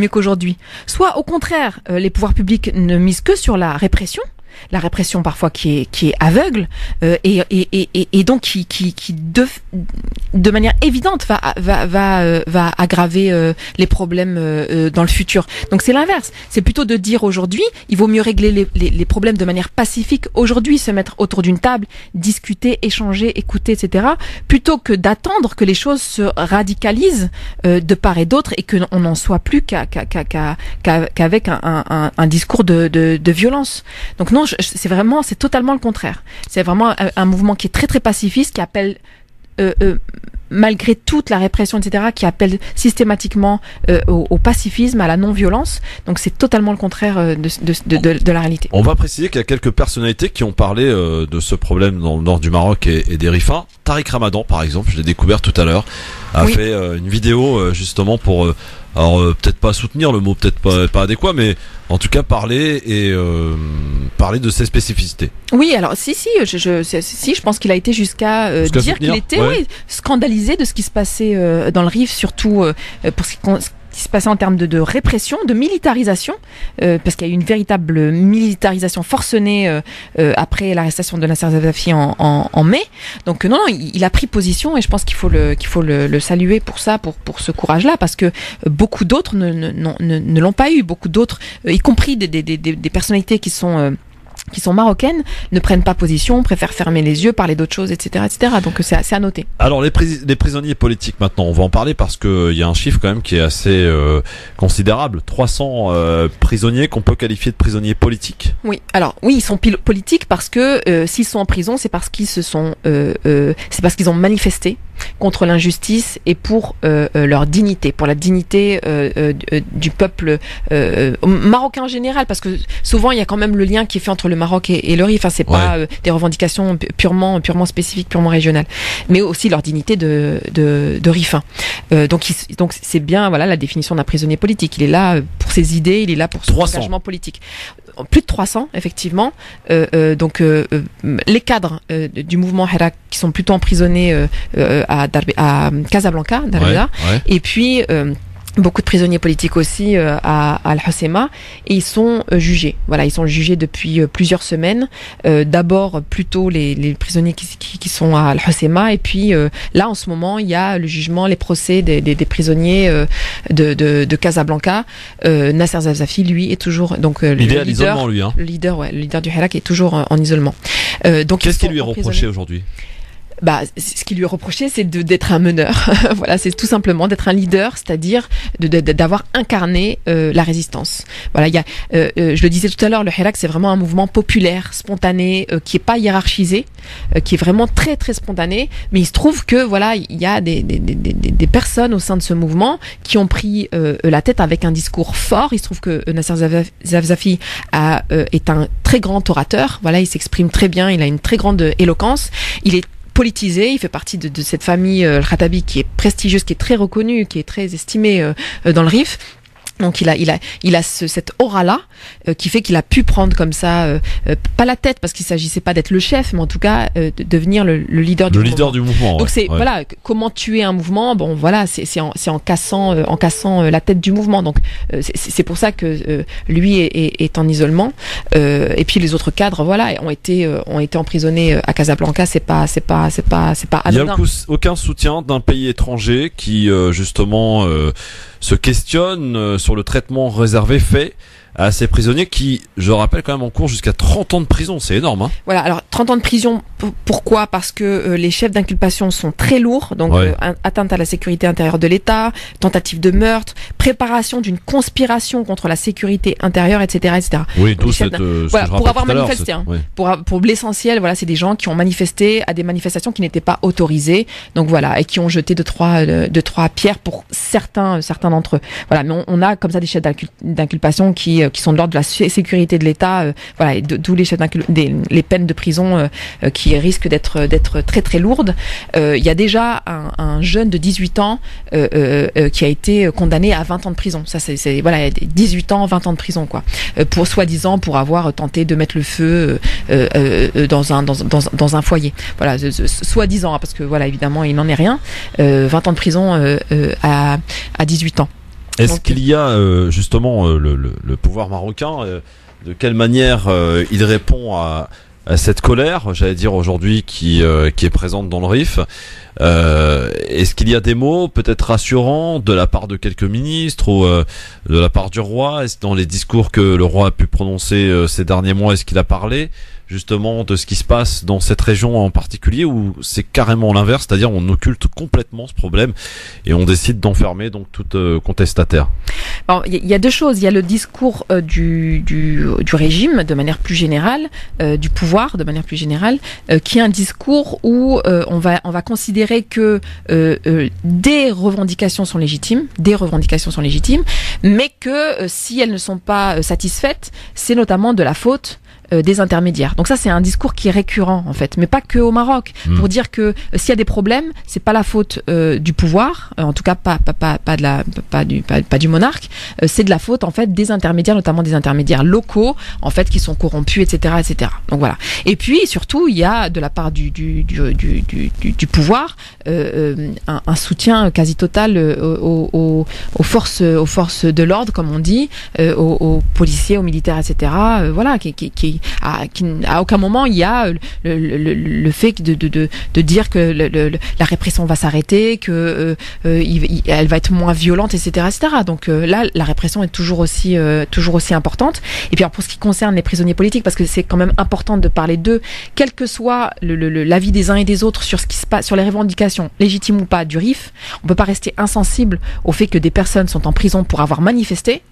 [SPEAKER 4] qu'aujourd'hui. Soit au contraire, les pouvoirs publics ne misent que sur la répression la répression parfois qui est aveugle et donc qui de manière évidente va aggraver les problèmes dans le futur. Donc c'est l'inverse. C'est plutôt de dire aujourd'hui, il vaut mieux régler les problèmes de manière pacifique aujourd'hui, se mettre autour d'une table, discuter, échanger, écouter, etc., plutôt que d'attendre que les choses se radicalisent de part et d'autre et qu'on n'en soit plus qu'avec un discours de violence. Donc non, c'est totalement le contraire. C'est vraiment un mouvement qui est très très pacifiste, qui appelle malgré toute la répression, etc., qui appelle systématiquement au pacifisme, à la non-violence. Donc c'est totalement le contraire de la réalité.
[SPEAKER 2] On va préciser qu'il y a quelques personnalités qui ont parlé de ce problème dans le nord du Maroc et des Rifins. Tariq Ramadan, par exemple, je l'ai découvert tout à l'heure, a fait une vidéo justement pour... alors peut-être pas soutenir, le mot peut-être pas adéquat, mais en tout cas parler de ses spécificités.
[SPEAKER 4] Oui, alors si, je pense qu'il a été jusqu'à dire qu'il était scandalisé de ce qui se passait dans le Rif, surtout pour ce qui se passait en termes de répression, de militarisation, parce qu'il y a eu une véritable militarisation forcenée après l'arrestation de Nasser Zazafi en mai. Donc non, il a pris position et je pense qu'il faut le saluer pour ça, pour ce courage-là, parce que beaucoup d'autres ne l'ont pas eu. Beaucoup d'autres, y compris des personnalités qui sont marocaines, ne prennent pas position, préfèrent fermer les yeux, parler d'autres choses, etc., etc. Donc c'est à noter.
[SPEAKER 2] Alors les prisonniers politiques maintenant, on va en parler parce que il y a un chiffre quand même qui est assez considérable. 300 prisonniers qu'on peut qualifier de prisonniers politiques.
[SPEAKER 4] Oui. Alors oui, ils sont politiques parce que s'ils sont en prison, c'est parce qu'ils ont manifesté contre l'injustice et pour leur dignité, pour la dignité du peuple marocain en général, parce que souvent il y a quand même le lien qui est fait entre le Maroc et le Rif. Enfin, c'est pas des revendications purement spécifiques, purement régionales, mais aussi leur dignité de Rifin. Donc c'est bien, voilà, la définition d'un prisonnier politique. Il est là pour ses idées, il est là pour son engagement politique. Plus de 300, effectivement. Donc les cadres du mouvement Hirak qui sont plutôt emprisonnés à Casablanca, Darida, et puis beaucoup de prisonniers politiques aussi à Al-Hoceima, et ils sont jugés. Voilà, ils sont jugés depuis plusieurs semaines. D'abord plutôt les prisonniers qui sont à Al-Hoceima, et puis là en ce moment il y a le jugement, les procès des prisonniers de Casablanca. Nasser Zazafi, lui, est toujours donc le leader, le leader du Hirak est toujours en isolement. Donc
[SPEAKER 2] qu'est-ce qui lui est reproché aujourd'hui?
[SPEAKER 4] Ce qui lui est reproché, c'est d'être un meneur. Voilà, c'est tout simplement d'être un leader, c'est-à-dire d'avoir incarné la résistance. Voilà, il y a, je le disais tout à l'heure, le Hirak, c'est vraiment un mouvement populaire, spontané, qui est pas hiérarchisé, qui est vraiment très très spontané. Mais il se trouve que voilà, il y a des personnes au sein de ce mouvement qui ont pris la tête avec un discours fort. Il se trouve que Nasser Zazafi est un très grand orateur. Voilà, il s'exprime très bien, il a une très grande éloquence. Il est politisé, il fait partie de cette famille Al-Khattabi qui est prestigieuse, qui est très reconnue, qui est très estimée dans le Rif. Donc il a cette aura-là qui fait qu'il a pu prendre comme ça, pas la tête parce qu'il s'agissait pas d'être le chef, mais en tout cas de devenir le leader du mouvement. Donc c'est voilà, comment tuer un mouvement. Bon voilà, c'est en cassant la tête du mouvement. Donc c'est pour ça que lui est en isolement. Et puis les autres cadres voilà ont été emprisonnés à Casablanca. C'est pas anodin.
[SPEAKER 2] Il y a aucun soutien d'un pays étranger qui justement se questionne sur le traitement réservé fait à ces prisonniers qui, je rappelle, quand même encourent jusqu'à 30 ans de prison. C'est énorme, hein.
[SPEAKER 4] Voilà, alors 30 ans de prison, pourquoi? Parce que les chefs d'inculpation sont très lourds, donc atteinte à la sécurité intérieure de l'État, tentative de meurtre, préparation d'une conspiration contre la sécurité intérieure, etc., etc.
[SPEAKER 2] Oui, tout
[SPEAKER 4] pour avoir manifesté, pour l'essentiel, voilà, c'est des gens qui ont manifesté à des manifestations qui n'étaient pas autorisées, donc voilà, et qui ont jeté deux, trois pierres pour certains d'entre eux. Voilà, mais on a comme ça des chefs d'inculpation qui sont de l'ordre de la sécurité de l'État, voilà, et d'où les chefs les peines de prison qui risquent d'être très très lourdes. Il y a déjà un jeune de 18 ans qui a été condamné à 20 ans de prison. Ça c'est voilà, 18 ans, 20 ans de prison quoi. Pour soi-disant pour avoir tenté de mettre le feu dans un foyer. Voilà, soi-disant parce que voilà, évidemment, il n'en est rien. 20 ans de prison à 18 ans.
[SPEAKER 2] Est-ce qu'il y a justement le pouvoir marocain de quelle manière il répond à cette colère, j'allais dire aujourd'hui, qui est présente dans le Rif. Est-ce qu'il y a des mots peut-être rassurants de la part de quelques ministres ou de la part du roi? Est-ce dans les discours que le roi a pu prononcer ces derniers mois, est-ce qu'il a parlé justement de ce qui se passe dans cette région en particulier, ou c'est carrément l'inverse, c'est-à-dire on occulte complètement ce problème et on décide d'enfermer donc toute contestataire?
[SPEAKER 4] Bon, il y a deux choses. Il y a le discours du régime de manière plus générale, du pouvoir de manière plus générale, qui est un discours où on va considérer que des revendications sont légitimes, mais que si elles ne sont pas satisfaites, c'est notamment de la faute des intermédiaires. Donc ça, c'est un discours qui est récurrent en fait, mais pas que au Maroc, pour dire que s'il y a des problèmes, c'est pas la faute du pouvoir, en tout cas pas du monarque, c'est de la faute en fait des intermédiaires, notamment des intermédiaires locaux en fait qui sont corrompus, etc. Donc voilà. Et puis surtout, il y a de la part du pouvoir un soutien quasi total aux forces de l'ordre, comme on dit, aux policiers, aux militaires, etc. Voilà, à aucun moment il y a le fait de dire que la répression va s'arrêter, que elle va être moins violente, etc. Donc là, la répression est toujours aussi importante. Et puis alors, pour ce qui concerne les prisonniers politiques, parce que c'est quand même important de parler d'eux, quel que soit l'avis des uns et des autres sur ce qui se passe, sur les revendications légitimes ou pas du RIF, on peut pas rester insensible au fait que des personnes sont en prison pour avoir manifesté,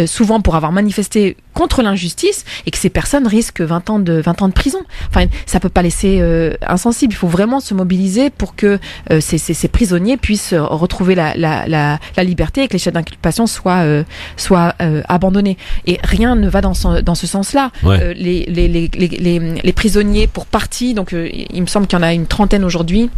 [SPEAKER 4] souvent pour avoir manifesté contre l'injustice, et que ces personnes risquent 20 ans de prison. Enfin, ça peut pas laisser insensible. Il faut vraiment se mobiliser pour que ces prisonniers puissent retrouver la liberté et que les chefs d'inculpation soient abandonnés. Et rien ne va dans ce sens-là.
[SPEAKER 2] Ouais.
[SPEAKER 4] Les prisonniers pour partie, donc il me semble qu'il y en a une trentaine aujourd'hui,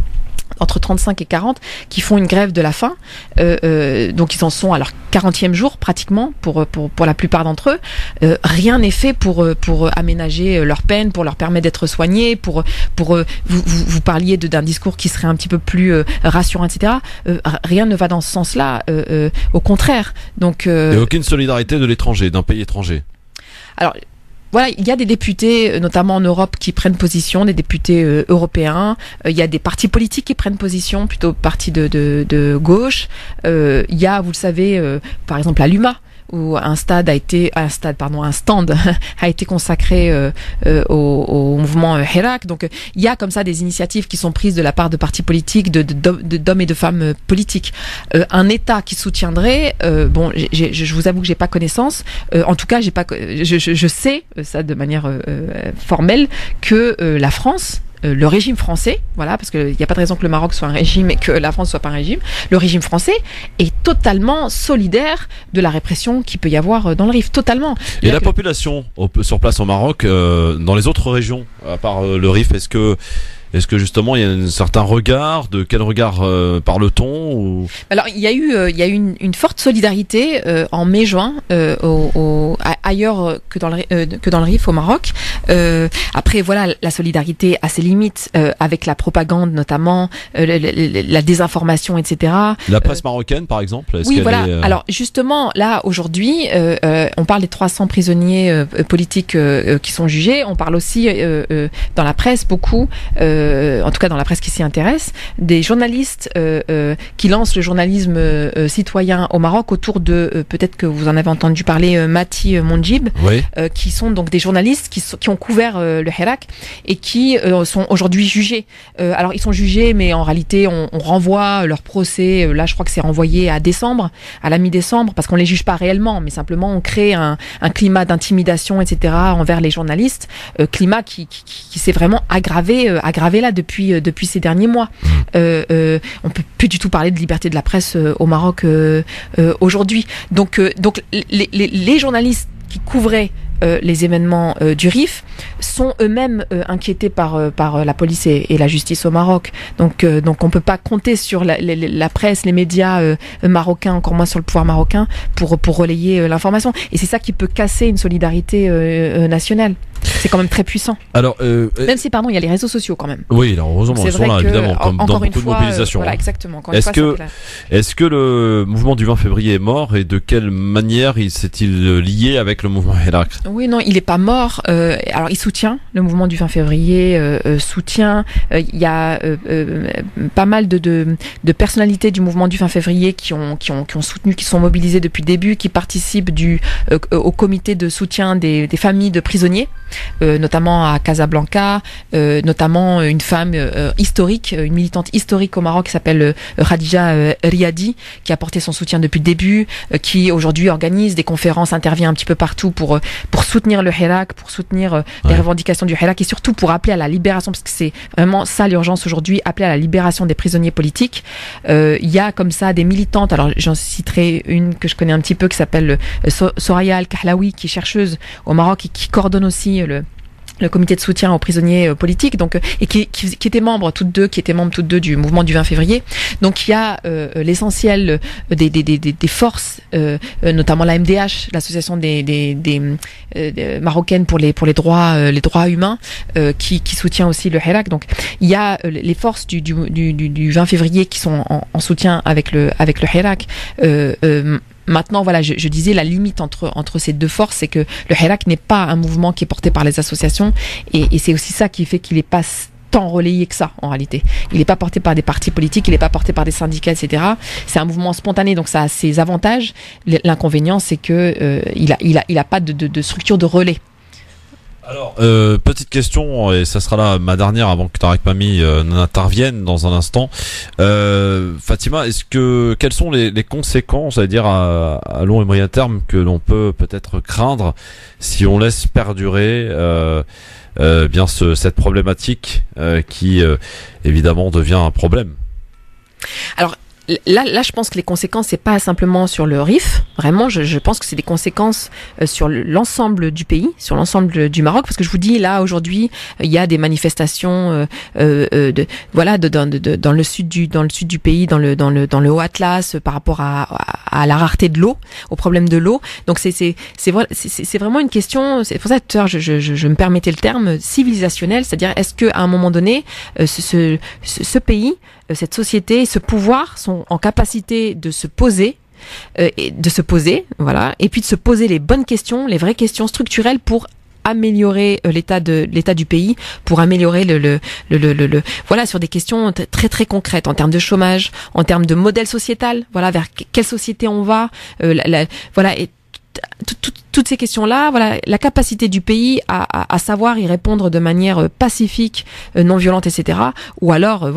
[SPEAKER 4] entre 35 et 40, qui font une grève de la faim. Donc ils en sont à leur 40e jour pratiquement pour la plupart d'entre eux. Rien n'est fait pour aménager leur peine, pour leur permettre d'être soignés, vous parliez d'un discours qui serait un petit peu plus rassurant, etc. Rien ne va dans ce sens-là, au contraire. Donc
[SPEAKER 2] et aucune solidarité de l'étranger, d'un pays étranger.
[SPEAKER 4] Alors voilà, il y a des députés, notamment en Europe, qui prennent position, des députés européens. Il y a des partis politiques qui prennent position, plutôt partis de gauche. Il y a, vous le savez, par exemple à l'UMA, où un stand a été consacré au mouvement Hirak. Donc il y a comme ça des initiatives qui sont prises de la part de partis politiques, d'hommes et de femmes politiques. Un État qui soutiendrait, je vous avoue que j'ai pas connaissance. En tout cas, je sais ça de manière formelle que la France, le régime français, voilà, parce qu'il n'y a pas de raison que le Maroc soit un régime et que la France soit pas un régime, le régime français est totalement solidaire de la répression qu'il peut y avoir dans le Rif, totalement.
[SPEAKER 2] Et la population sur place au Maroc, dans les autres régions, à part le Rif, est-ce que justement il y a un certain regard? De quel regard parle-t-on ou...
[SPEAKER 4] Alors il y a eu une forte solidarité en mai-juin ailleurs que dans le Rif au Maroc. Après voilà, la solidarité a ses limites avec la propagande notamment, la désinformation, etc.
[SPEAKER 2] La presse marocaine par exemple.
[SPEAKER 4] Oui voilà. Alors justement là aujourd'hui on parle des 300 prisonniers politiques qui sont jugés. On parle aussi dans la presse beaucoup. En tout cas dans la presse qui s'y intéresse, des journalistes qui lancent le journalisme citoyen au Maroc autour de, peut-être que vous en avez entendu parler, Mati Mondjib,
[SPEAKER 2] oui.
[SPEAKER 4] Qui sont donc des journalistes qui ont couvert le Hirak et qui sont aujourd'hui jugés. Alors ils sont jugés, mais en réalité on renvoie leur procès, là je crois que c'est renvoyé à décembre, à la mi-décembre, parce qu'on les juge pas réellement, mais simplement on crée un climat d'intimidation, etc. envers les journalistes, climat qui s'est vraiment aggravé là depuis ces derniers mois. On peut plus du tout parler de liberté de la presse au Maroc aujourd'hui. Donc les journalistes qui couvraient les événements du Rif sont eux-mêmes inquiétés par la police et la justice au Maroc. Donc on peut pas compter sur la presse, les médias marocains, encore moins sur le pouvoir marocain pour relayer l'information. Et c'est ça qui peut casser une solidarité nationale. c'est quand même très puissant.
[SPEAKER 2] Alors,
[SPEAKER 4] même si, pardon, il y a les réseaux sociaux quand même.
[SPEAKER 2] Oui, alors, heureusement, ils sont là, évidemment, comme dans beaucoup de mobilisations.
[SPEAKER 4] Voilà, exactement.
[SPEAKER 2] Est-ce que le mouvement du 20 février est mort, et de quelle manière s'est-il lié avec le mouvement Hirak?
[SPEAKER 4] Oui, non, il est pas mort. Alors, il soutient le mouvement du 20 février, soutient. Il y a pas mal de personnalités du mouvement du 20 février qui ont soutenu, qui sont mobilisées depuis le début, qui participent au comité de soutien des familles de prisonniers, notamment à Casablanca, notamment une femme historique, une militante historique au Maroc qui s'appelle Khadija Riadi, qui a porté son soutien depuis le début, qui aujourd'hui organise des conférences, intervient un petit peu partout pour soutenir le Hirak, pour soutenir les revendications du Hirak, et surtout pour appeler à la libération, parce que c'est vraiment ça l'urgence aujourd'hui, appeler à la libération des prisonniers politiques. Il y a comme ça des militantes, alors j'en citerai une que je connais un petit peu qui s'appelle Soraya Al-Kahlaoui, qui est chercheuse au Maroc et qui coordonne aussi le comité de soutien aux prisonniers politiques, donc, et qui étaient membres toutes deux du mouvement du 20 février. Donc il y a l'essentiel des forces, notamment la MDH, l'association des marocaines pour les droits humains, qui soutient aussi le Hirak. Donc il y a les forces du 20 février qui sont en soutien avec le Hirak. Maintenant, voilà, je disais, la limite entre ces deux forces, c'est que le Hirak n'est pas un mouvement qui est porté par les associations, et c'est aussi ça qui fait qu'il n'est pas tant relayé que ça, en réalité. Il n'est pas porté par des partis politiques, il n'est pas porté par des syndicats, etc. C'est un mouvement spontané, donc ça a ses avantages. L'inconvénient, c'est que il a pas de structure de relais.
[SPEAKER 2] Alors, petite question, et ça sera là ma dernière avant que Tarek Mami n'intervienne dans un instant. Fatima, quelles sont les conséquences, à dire à long et moyen terme, que l'on peut peut-être craindre si on laisse perdurer bien cette problématique qui évidemment devient un problème?
[SPEAKER 4] Alors, Là, je pense que les conséquences, c'est pas simplement sur le RIF. Vraiment, je pense que c'est des conséquences sur l'ensemble du pays, sur l'ensemble du Maroc, parce que je vous dis, là aujourd'hui, il y a des manifestations, dans le sud du pays, dans le Haut Atlas, par rapport à la rareté de l'eau, au problème de l'eau. Donc c'est vraiment une question. C'est pour ça que tout à l'heure, je me permettais le terme civilisationnel, c'est-à-dire est-ce que à un moment donné, ce pays, cette société, ce pouvoir sont en capacité de se poser, voilà, et puis de se poser les bonnes questions, les vraies questions structurelles pour améliorer l'état du pays, pour améliorer voilà, sur des questions très très concrètes en termes de chômage, en termes de modèle sociétal, voilà, vers quelle société on va, voilà, et toutes ces questions-là, voilà, la capacité du pays à savoir y répondre de manière pacifique, non violente, etc. Ou alors,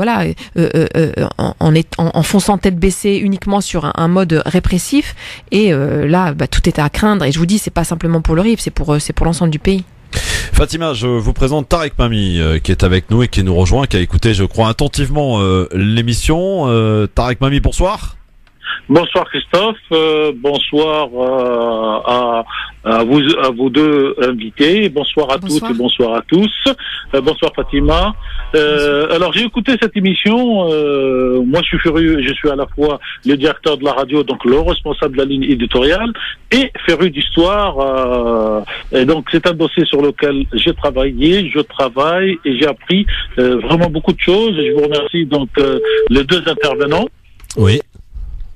[SPEAKER 4] en fonçant tête baissée uniquement sur un mode répressif. Et là, tout est à craindre. Et je vous dis, c'est pas simplement pour le RIF, c'est pour l'ensemble du pays.
[SPEAKER 2] Fatima, je vous présente Tarek Mami qui est avec nous et qui nous rejoint, qui a écouté, je crois, attentivement l'émission. Tarek Mami, bonsoir.
[SPEAKER 5] Bonsoir Christophe, bonsoir à vous deux invités, bonsoir à toutes et bonsoir à tous, bonsoir Fatima. Alors j'ai écouté cette émission, moi je suis furieux, je suis à la fois le directeur de la radio, donc le responsable de la ligne éditoriale, et féru d'histoire, et donc c'est un dossier sur lequel j'ai travaillé, je travaille et j'ai appris vraiment beaucoup de choses. Je vous remercie donc les deux intervenants.
[SPEAKER 2] Oui.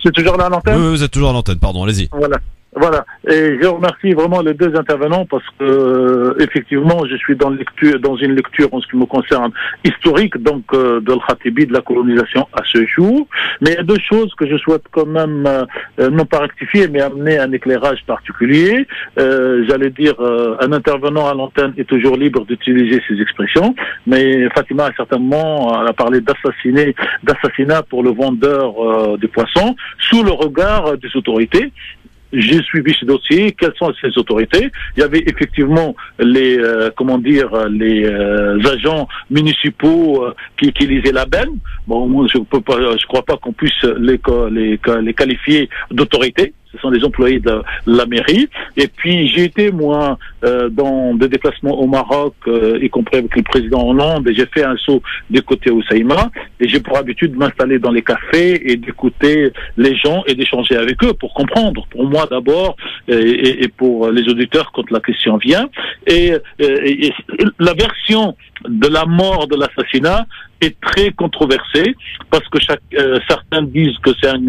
[SPEAKER 5] C'est toujours là à l'antenne?
[SPEAKER 2] Oui, vous êtes toujours à l'antenne, pardon, allez-y.
[SPEAKER 5] Voilà. Et je remercie vraiment les deux intervenants parce que effectivement, je suis dans une lecture en ce qui me concerne historique, donc de l'Khatibi, de la colonisation à ce jour. Mais il y a deux choses que je souhaite quand même non pas rectifier, mais amener un éclairage particulier. J'allais dire, un intervenant à l'antenne est toujours libre d'utiliser ces expressions, mais Fatima a certainement parlé d'assassinat pour le vendeur des poissons sous le regard des autorités. J'ai suivi ce dossier. Quelles sont ces autorités? Il y avait effectivement les agents municipaux qui lisaient la benne. Bon, je crois pas qu'on puisse les qualifier d'autorités. ce sont les employés de la mairie. Et puis j'ai été moi dans des déplacements au Maroc, y compris avec le président Hollande, et j'ai fait un saut du côté Hoceima, et j'ai pour habitude de m'installer dans les cafés et d'écouter les gens et d'échanger avec eux pour comprendre, pour moi d'abord, et pour les auditeurs quand la question vient. Et la version de la mort, de l'assassinat est très controversée, parce que certains disent que c'est un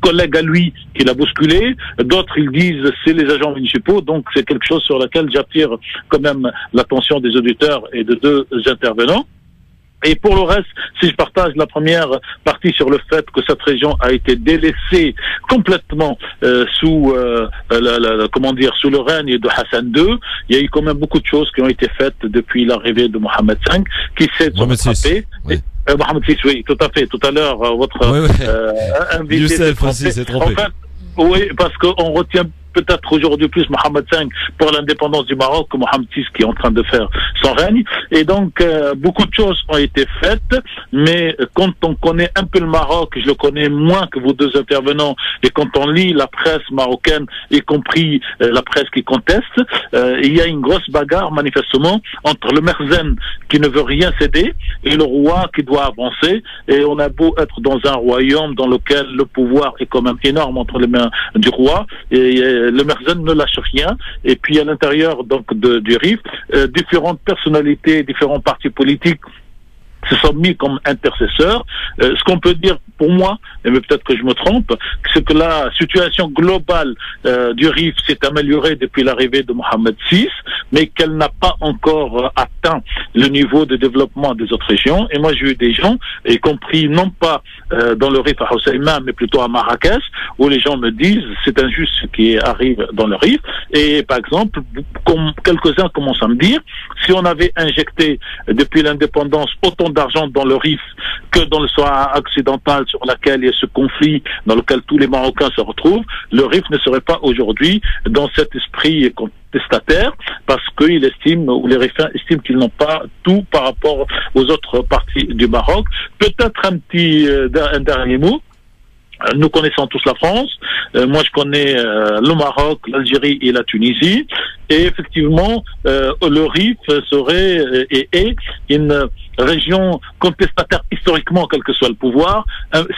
[SPEAKER 5] collègue à lui qui l'a bousculé, d'autres ils disent c'est les agents municipaux, donc c'est quelque chose sur lequel j'attire quand même l'attention des auditeurs et de deux intervenants. Et pour le reste, si je partage la première partie sur le fait que cette région a été délaissée complètement sous sous le règne de Hassan II, il y a eu quand même beaucoup de choses qui ont été faites depuis l'arrivée de Mohamed V, qui s'est rattrapé. Oui. Mohamed VI, oui, tout à fait. Tout à l'heure, votre invité
[SPEAKER 2] Youssef aussi s'est trompé.
[SPEAKER 5] En fait, oui, parce qu'on retient peut-être aujourd'hui plus Mohamed V pour l'indépendance du Maroc que Mohamed VI qui est en train de faire son règne. Et donc, beaucoup de choses ont été faites, mais quand on connaît un peu le Maroc, je le connais moins que vos deux intervenants, et quand on lit la presse marocaine, y compris la presse qui conteste, il y a une grosse bagarre, manifestement, entre le Merzen qui ne veut rien céder et le roi qui doit avancer. Et on a beau être dans un royaume dans lequel le pouvoir est quand même énorme entre les mains du roi, et le Merzen ne lâche rien. Et puis à l'intérieur donc du RIF, différentes personnalités, différents partis politiques se sont mis comme intercesseurs. Ce qu'on peut dire pour moi, mais peut-être que je me trompe, c'est que la situation globale du RIF s'est améliorée depuis l'arrivée de Mohamed VI, mais qu'elle n'a pas encore atteint le niveau de développement des autres régions. Et moi j'ai eu des gens, y compris non pas dans le RIF à Hoceima, mais plutôt à Marrakech, où les gens me disent c'est injuste ce qui arrive dans le RIF. Et par exemple, comme quelques-uns commencent à me dire, si on avait injecté depuis l'indépendance autant d'argent dans le RIF que dans le Sahara occidental sur laquelle il y a ce conflit dans lequel tous les Marocains se retrouvent, le RIF ne serait pas aujourd'hui dans cet esprit contestataire, parce qu'il estime, ou les Rifiens estiment qu'ils n'ont pas tout par rapport aux autres parties du Maroc. Peut-être un dernier mot. Nous connaissons tous la France. Moi, je connais le Maroc, l'Algérie et la Tunisie. Et effectivement, le RIF serait et est une région contestataire historiquement, quel que soit le pouvoir.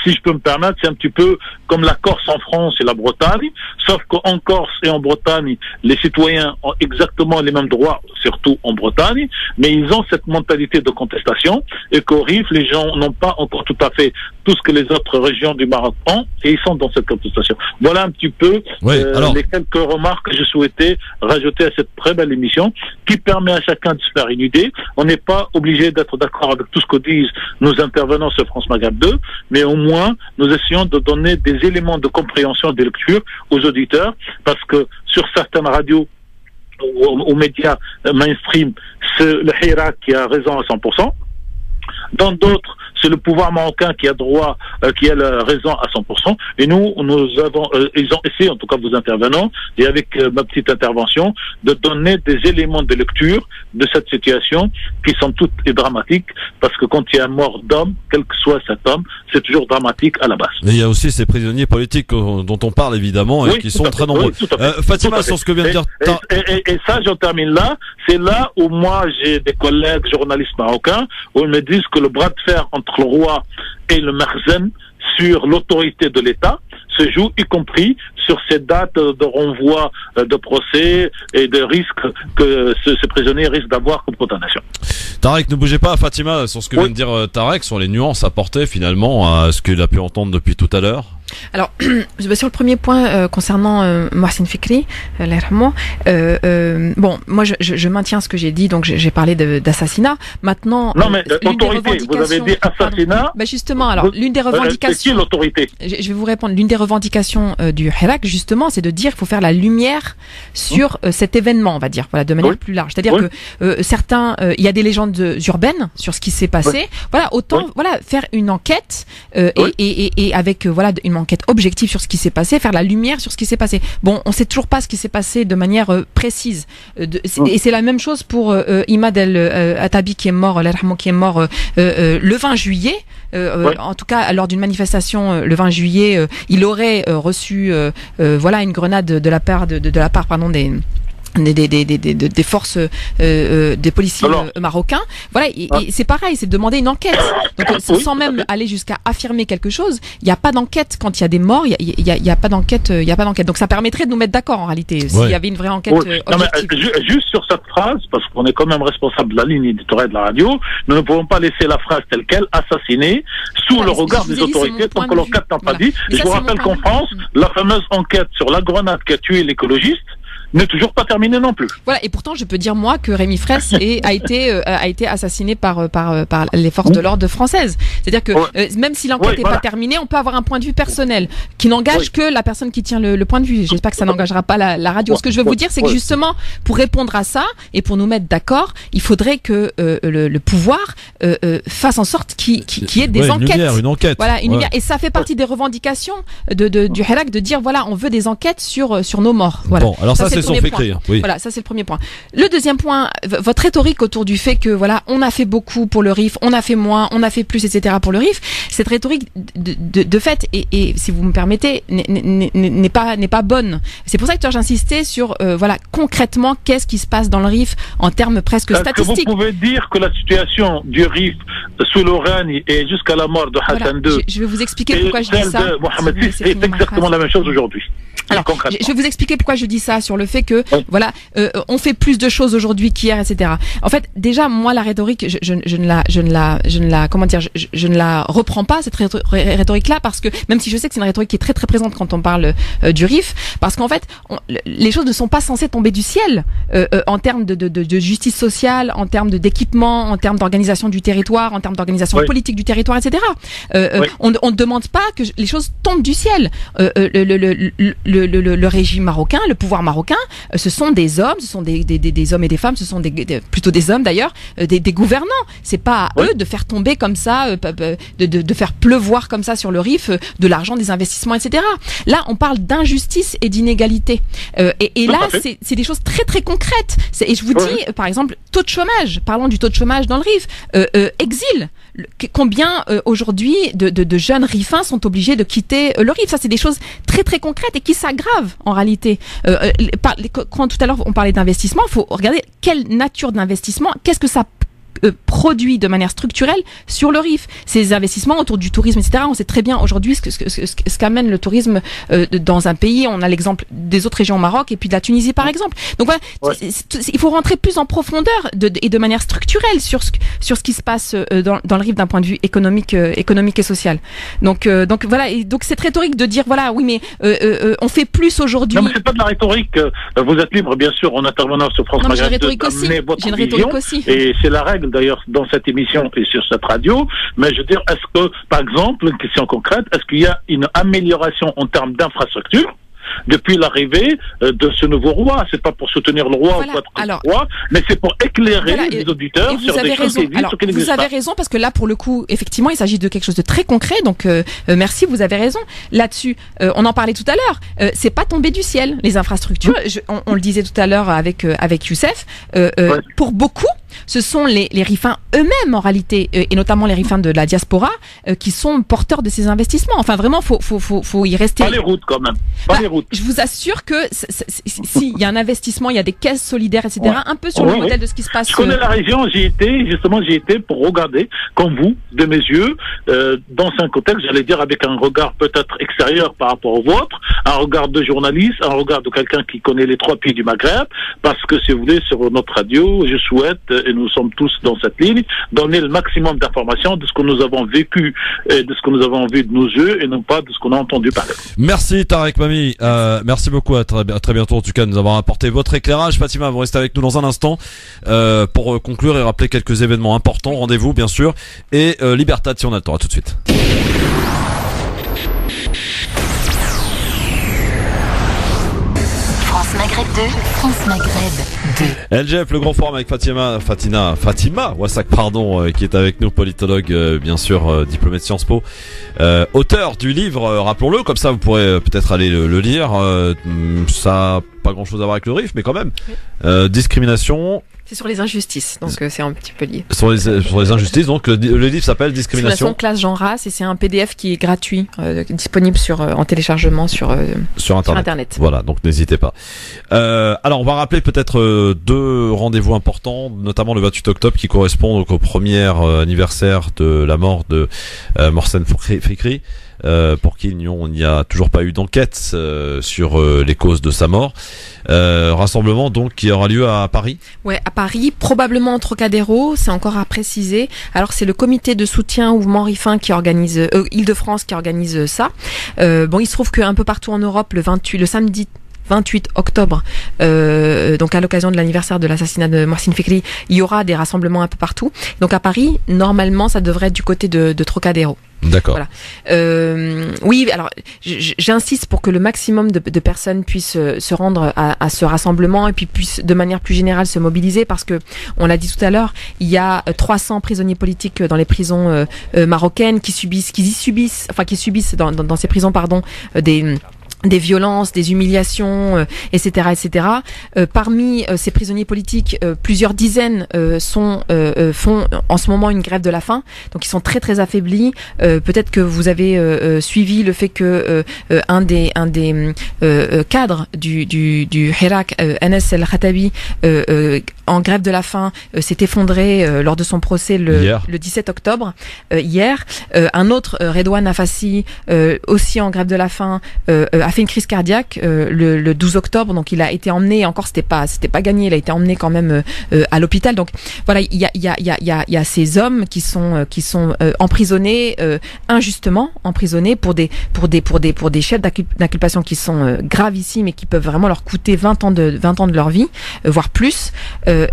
[SPEAKER 5] Si je peux me permettre, c'est un petit peu comme la Corse en France et la Bretagne, sauf qu'en Corse et en Bretagne, les citoyens ont exactement les mêmes droits, surtout en Bretagne, mais ils ont cette mentalité de contestation, et qu'au RIF, les gens n'ont pas encore tout à fait tout ce que les autres régions du Maroc ont, et ils sont dans cette contestation. Voilà un petit peu les quelques remarques que je souhaitais rajouter à cette très belle émission, qui permet à chacun de se faire une idée. On n'est pas obligé d'être d'accord avec tout ce que disent nos intervenants sur France Maghreb 2, mais au moins nous essayons de donner des éléments de compréhension de lecture aux auditeurs, parce que sur certaines radios ou aux médias mainstream, c'est le Hirak qui a raison à 100%. Dans d'autres, c'est le pouvoir marocain qui a la raison à 100%. Et ils ont essayé, en tout cas vos intervenants, et avec ma petite intervention, de donner des éléments de lecture de cette situation qui sont toutes dramatiques, parce que quand il y a mort d'homme, quel que soit cet homme, c'est toujours dramatique à la base.
[SPEAKER 2] Mais il y a aussi ces prisonniers politiques dont on parle évidemment, et qui sont très nombreux. Fatima, sur ce que vient de dire...
[SPEAKER 5] Et ça, j'en termine là. C'est là où moi, j'ai des collègues journalistes marocains, où ils me disent que le bras de fer entre le roi et le Merzen sur l'autorité de l'État se joue, y compris sur ces dates de renvoi de procès et de risques que ces prisonniers risquent d'avoir comme condamnation.
[SPEAKER 2] Tarek, ne bougez pas, Fatima, sur ce que vient de dire Tarek, sur les nuances apportées finalement à ce qu'il a pu entendre depuis tout à l'heure.
[SPEAKER 4] Alors, sur le premier point concernant Mohsin Fikri, bon, moi je maintiens ce que j'ai dit, donc j'ai parlé d'assassinat. Maintenant,
[SPEAKER 5] non mais autorité, vous avez dit assassinat.
[SPEAKER 4] Justement, alors l'une des revendications.
[SPEAKER 5] C'est qui l'autorité?
[SPEAKER 4] Je vais vous répondre. L'une des revendications du Hirak, justement, c'est de dire qu'il faut faire la lumière sur cet événement, on va dire, voilà, de manière plus large. C'est-à-dire que certains, il y a des légendes urbaines sur ce qui s'est passé. Voilà, autant, voilà, faire une enquête et avec voilà une enquête objective sur ce qui s'est passé, faire la lumière sur ce qui s'est passé. Bon, on sait toujours pas ce qui s'est passé de manière précise. Et c'est la même chose pour Imad El Atabi qui est mort le 20 juillet. En tout cas, lors d'une manifestation le 20 juillet, il aurait reçu une grenade de la part des forces des policiers marocains. Voilà, et c'est pareil, c'est de demander une enquête. Donc sans même aller jusqu'à affirmer quelque chose, il n'y a pas d'enquête quand il y a des morts, il y a pas d'enquête, Donc ça permettrait de nous mettre d'accord en réalité s'il y avait une vraie enquête objective.
[SPEAKER 5] Non, mais, juste sur cette phrase, parce qu'on est quand même responsable de la ligne éditoriale de la radio, nous ne pouvons pas laisser la phrase telle quelle, assassiner sous le regard des autorités tant que l'enquête n'a pas dit. Et je vous rappelle qu'en France, la fameuse enquête sur la grenade qui a tué l'écologiste n'est toujours pas terminé non plus.
[SPEAKER 4] Voilà, et pourtant je peux dire moi que Rémi Fraisse a été assassiné par les forces de l'ordre françaises. C'est-à-dire que même si l'enquête n'est pas terminée, on peut avoir un point de vue personnel qui n'engage que la personne qui tient le point de vue. J'espère que ça n'engagera pas la radio. Ce que je veux vous dire, c'est que justement, pour répondre à ça et pour nous mettre d'accord, il faudrait que le pouvoir fasse en sorte qu'il y ait des enquêtes.
[SPEAKER 2] Une enquête.
[SPEAKER 4] Voilà, une lumière. Et ça fait partie des revendications du Hirak de dire voilà, on veut des enquêtes sur nos morts. Voilà.
[SPEAKER 2] Bon, alors ça c'est son fait écrire. Oui.
[SPEAKER 4] Voilà, ça c'est le premier point. Le deuxième point, votre rhétorique autour du fait que voilà, on a fait beaucoup pour le RIF, on a fait moins, on a fait plus, etc. pour le RIF. Cette rhétorique de fait, et si vous me permettez, n'est pas bonne. C'est pour ça que j'insistais sur concrètement qu'est-ce qui se passe dans le RIF en termes presque statistiques.
[SPEAKER 5] Vous pouvez dire que la situation du RIF sous le règne et jusqu'à la mort de Hassan II.
[SPEAKER 4] Je vais vous expliquer pourquoi je dis ça.
[SPEAKER 5] De Mohamed VI, c'est exactement la même chose aujourd'hui.
[SPEAKER 4] Alors, je vais vous expliquer pourquoi je dis ça sur le fait que on fait plus de choses aujourd'hui qu'hier, etc. En fait, déjà moi la rhétorique, je ne la reprends pas cette rhétorique-là parce que même si je sais que c'est une rhétorique qui est très très présente quand on parle du RIF, parce qu'en fait les choses ne sont pas censées tomber du ciel en termes de justice sociale, en termes d'équipement, en termes d'organisation du territoire, en termes d'organisation politique du territoire, etc. On ne demande pas que les choses tombent du ciel. Le régime marocain, le pouvoir marocain, ce sont des hommes, ce sont des hommes et des femmes, ce sont plutôt des hommes d'ailleurs, des gouvernants. C'est pas à eux de faire tomber comme ça, de faire pleuvoir comme ça sur le RIF de l'argent, des investissements, etc. Là, on parle d'injustice et d'inégalité. Et là, c'est des choses très très concrètes. Et je vous dis, par exemple, taux de chômage. Parlons du taux de chômage dans le RIF. Exil. Combien aujourd'hui de jeunes rifins sont obligés de quitter le RIF? Ça, c'est des choses très très concrètes et qui s'aggravent en réalité. Quand tout à l'heure on parlait d'investissement, il faut regarder quelle nature d'investissement, qu'est-ce que ça produit de manière structurelle sur le RIF. Ces investissements autour du tourisme, etc. On sait très bien aujourd'hui ce qu'amène le tourisme dans un pays. On a l'exemple des autres régions au Maroc et puis de la Tunisie par exemple. Donc voilà, il faut rentrer plus en profondeur et de manière structurelle sur ce qui se passe dans le RIF d'un point de vue économique et social. Donc voilà, et donc cette rhétorique de dire voilà, oui mais on fait plus aujourd'hui.
[SPEAKER 5] Non mais c'est pas de la rhétorique. Vous êtes libre bien sûr en intervenant sur France Maghreb d'amener votre vision. Et c'est la règle d'ailleurs dans cette émission et sur cette radio, mais je veux dire, est-ce que, par exemple, une question concrète, est-ce qu'il y a une amélioration en termes d'infrastructure depuis l'arrivée de ce nouveau roi? C'est pas pour soutenir le roi ou pour être le roi, mais c'est pour éclairer les auditeurs sur des choses qui existent ou qui n'existent pas.
[SPEAKER 4] Vous avez raison, parce que là, pour le coup, effectivement, il s'agit de quelque chose de très concret, donc merci, vous avez raison. Là-dessus, on en parlait tout à l'heure, c'est pas tombé du ciel, les infrastructures, on le disait tout à l'heure avec Youssef, pour beaucoup, ce sont les rifins eux-mêmes en réalité, et notamment les rifins de la diaspora, qui sont porteurs de ces investissements. Enfin vraiment, faut y rester.
[SPEAKER 5] Pas les routes quand même. Pas les routes.
[SPEAKER 4] Je vous assure que s'il y a un investissement, il y a des caisses solidaires, etc. Un peu sur le modèle de ce qui se passe.
[SPEAKER 5] Je connais la région, j'y étais pour regarder, comme vous, de mes yeux, dans un contexte, j'allais dire avec un regard peut-être extérieur par rapport au vôtre, un regard de journaliste, un regard de quelqu'un qui connaît les trois pays du Maghreb, parce que si vous voulez, sur notre radio, je souhaite, et nous sommes tous dans cette ligne, donner le maximum d'informations de ce que nous avons vécu et de ce que nous avons vu de nos yeux et non pas de ce qu'on a entendu parler.
[SPEAKER 2] Merci Tarek Mami, merci beaucoup, à très bientôt en tout cas de nous avoir apporté votre éclairage. Fatima, vous restez avec nous dans un instant pour conclure et rappeler quelques événements importants, rendez-vous bien sûr, et Libertad si on a le temps. À tout de suite.
[SPEAKER 1] France France Maghreb 2, France Maghreb 2.
[SPEAKER 2] LGF, le grand forum avec Fatima Wassak, qui est avec nous, politologue, bien sûr, diplômé de Sciences Po, auteur du livre, rappelons-le, comme ça vous pourrez peut-être aller le lire, ça a pas grand chose à voir avec le RIF, mais quand même, discrimination.
[SPEAKER 4] C'est sur les injustices, donc c'est un petit peu lié.
[SPEAKER 2] Sur les injustices, donc le livre s'appelle Discrimination.
[SPEAKER 4] Classe, genre, race, et c'est un PDF qui est gratuit, disponible en téléchargement sur Internet.
[SPEAKER 2] Voilà, donc n'hésitez pas. Alors on va rappeler peut-être deux rendez-vous importants, notamment le 28 octobre qui correspond donc au premier anniversaire de la mort de Mohsen Fikri. Pour qui il n'y a toujours pas eu d'enquête sur les causes de sa mort. Rassemblement donc qui aura lieu à Paris.
[SPEAKER 4] Ouais, à Paris, probablement en Trocadéro, c'est encore à préciser. Alors c'est le comité de soutien au mouvement Rifin qui organise, Île-de-France qui organise ça. Il se trouve qu'un peu partout en Europe, le samedi 28 octobre, donc à l'occasion de l'anniversaire de l'assassinat de Mohsen Fikri, il y aura des rassemblements un peu partout. Donc à Paris, normalement, ça devrait être du côté de Trocadéro.
[SPEAKER 2] D'accord.
[SPEAKER 4] Voilà. Oui, alors j'insiste pour que le maximum de personnes puissent se rendre à ce rassemblement et puis puissent de manière plus générale se mobiliser parce que on l'a dit tout à l'heure, il y a 300 prisonniers politiques dans les prisons marocaines qui subissent dans ces prisons des violences, des humiliations, etc. Parmi ces prisonniers politiques, plusieurs dizaines font en ce moment une grève de la faim. Donc ils sont très très affaiblis. Peut-être que vous avez suivi le fait que un des cadres du Hirak, Anas El-Khatabi, en grève de la faim, s'est effondré lors de son procès le 17 octobre hier. Un autre, Redouane Afassi, aussi en grève de la faim, a fait une crise cardiaque le 12 octobre, donc il a été emmené, encore c'était pas gagné, il a été emmené quand même à l'hôpital. Donc voilà, il y a ces hommes qui sont emprisonnés, injustement emprisonnés pour des chefs d'inculpation qui sont gravissimes et qui peuvent vraiment leur coûter 20 ans de leur vie, voire plus.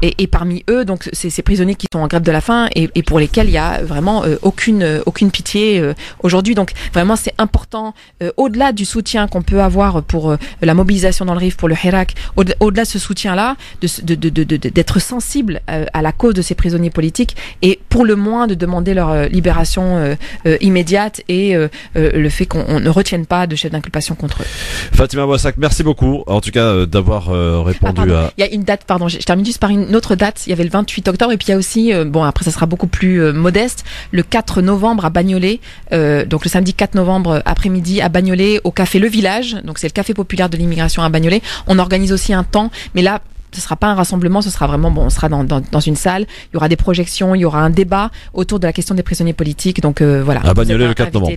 [SPEAKER 4] Et parmi eux, donc ces prisonniers qui sont en grève de la faim et pour lesquels il y a vraiment aucune pitié aujourd'hui. Donc vraiment c'est important, au-delà du soutien qu'on peut avoir pour la mobilisation dans le RIF pour le Hirak, au-delà de ce soutien-là, d'être sensible à la cause de ces prisonniers politiques et pour le moins de demander leur libération immédiate et le fait qu'on ne retienne pas de chef d'inculpation contre eux.
[SPEAKER 2] Fatima Wassak, merci beaucoup en tout cas d'avoir répondu à...
[SPEAKER 4] Il y a une date, je termine juste par une autre date, il y avait le 28 octobre et puis il y a aussi, après ça sera beaucoup plus modeste, le 4 novembre à Bagnolet, donc le samedi 4 novembre après-midi à Bagnolet au café Le Village, donc c'est le café populaire de l'immigration à Bagnolet. On organise aussi un temps, mais là ce sera pas un rassemblement, ce sera vraiment on sera dans une salle, il y aura des projections, il y aura un débat autour de la question des prisonniers politiques. Donc voilà.
[SPEAKER 2] À Bagnolet le 4 novembre.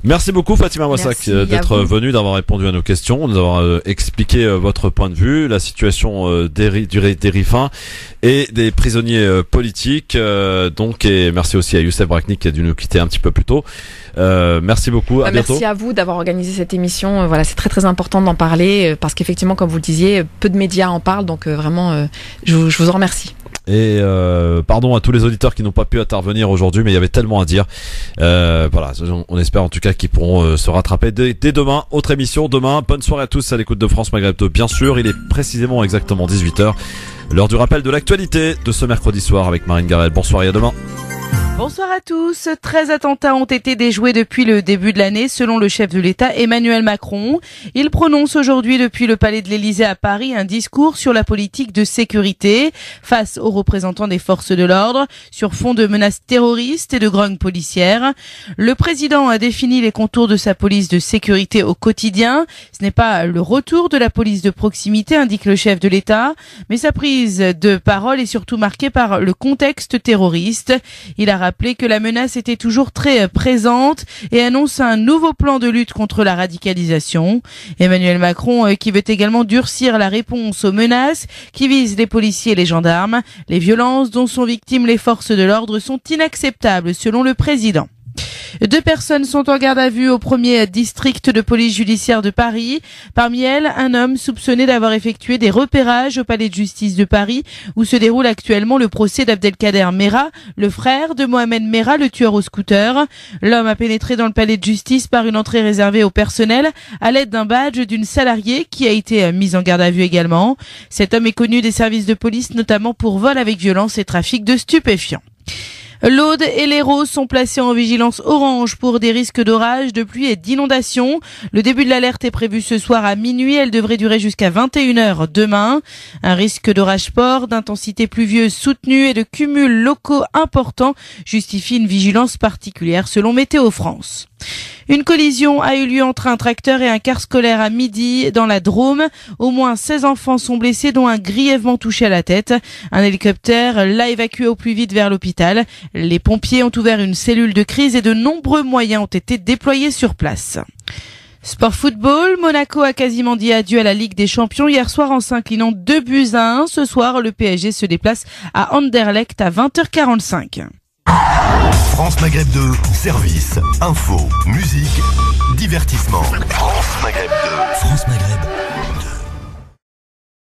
[SPEAKER 2] Merci beaucoup Fatima Wassak d'être venue, d'avoir répondu à nos questions, d'avoir expliqué votre point de vue, la situation des Rifins et des prisonniers politiques. Et merci aussi à Youssef Braknik qui a dû nous quitter un petit peu plus tôt. Merci beaucoup, à bientôt.
[SPEAKER 4] Merci à vous d'avoir organisé cette émission. Voilà, c'est très très important d'en parler parce qu'effectivement, comme vous le disiez, peu de médias en parlent, donc vraiment, je vous en remercie.
[SPEAKER 2] Et pardon à tous les auditeurs qui n'ont pas pu intervenir aujourd'hui, mais il y avait tellement à dire. Voilà, on espère en tout cas qu'ils pourront se rattraper dès demain. Autre émission demain. Bonne soirée à tous à l'écoute de France Maghreb 2. Bien sûr, il est précisément exactement 18h. L'heure du rappel de l'actualité de ce mercredi soir avec Marine Garel. Bonsoir et à demain.
[SPEAKER 6] Bonsoir à tous. 13 attentats ont été déjoués depuis le début de l'année, selon le chef de l'État Emmanuel Macron. Il prononce aujourd'hui depuis le Palais de l'Élysée à Paris un discours sur la politique de sécurité face aux représentants des forces de l'ordre sur fond de menaces terroristes et de grogne policière. Le président a défini les contours de sa police de sécurité au quotidien. Ce n'est pas le retour de la police de proximité, indique le chef de l'État, mais sa prise de parole est surtout marquée par le contexte terroriste. Il a rappelé que la menace était toujours très présente et annonce un nouveau plan de lutte contre la radicalisation. Emmanuel Macron qui veut également durcir la réponse aux menaces qui visent les policiers et les gendarmes. Les violences dont sont victimes les forces de l'ordre sont inacceptables selon le président. 2 personnes sont en garde à vue au premier district de police judiciaire de Paris. Parmi elles, un homme soupçonné d'avoir effectué des repérages au palais de justice de Paris où se déroule actuellement le procès d'Abdelkader Mera, le frère de Mohamed Mera, le tueur au scooter. L'homme a pénétré dans le palais de justice par une entrée réservée au personnel à l'aide d'un badge d'une salariée qui a été mise en garde à vue également. Cet homme est connu des services de police, notamment pour vol avec violence et trafic de stupéfiants. L'Aude et l'Hérault sont placés en vigilance orange pour des risques d'orage, de pluie et d'inondation. Le début de l'alerte est prévu ce soir à minuit. Elle devrait durer jusqu'à 21h demain. Un risque d'orage fort, d'intensité pluvieuse soutenue et de cumuls locaux importants justifie une vigilance particulière selon Météo France. Une collision a eu lieu entre un tracteur et un car scolaire à midi dans la Drôme. Au moins 16 enfants sont blessés, dont un grièvement touché à la tête. Un hélicoptère l'a évacué au plus vite vers l'hôpital. Les pompiers ont ouvert une cellule de crise et de nombreux moyens ont été déployés sur place. Sport football, Monaco a quasiment dit adieu à la Ligue des Champions hier soir en s'inclinant 2-1. Ce soir, le PSG se déplace à Anderlecht à 20h45.
[SPEAKER 7] France Maghreb 2, service, info, musique, divertissement. France Maghreb 2. France Maghreb.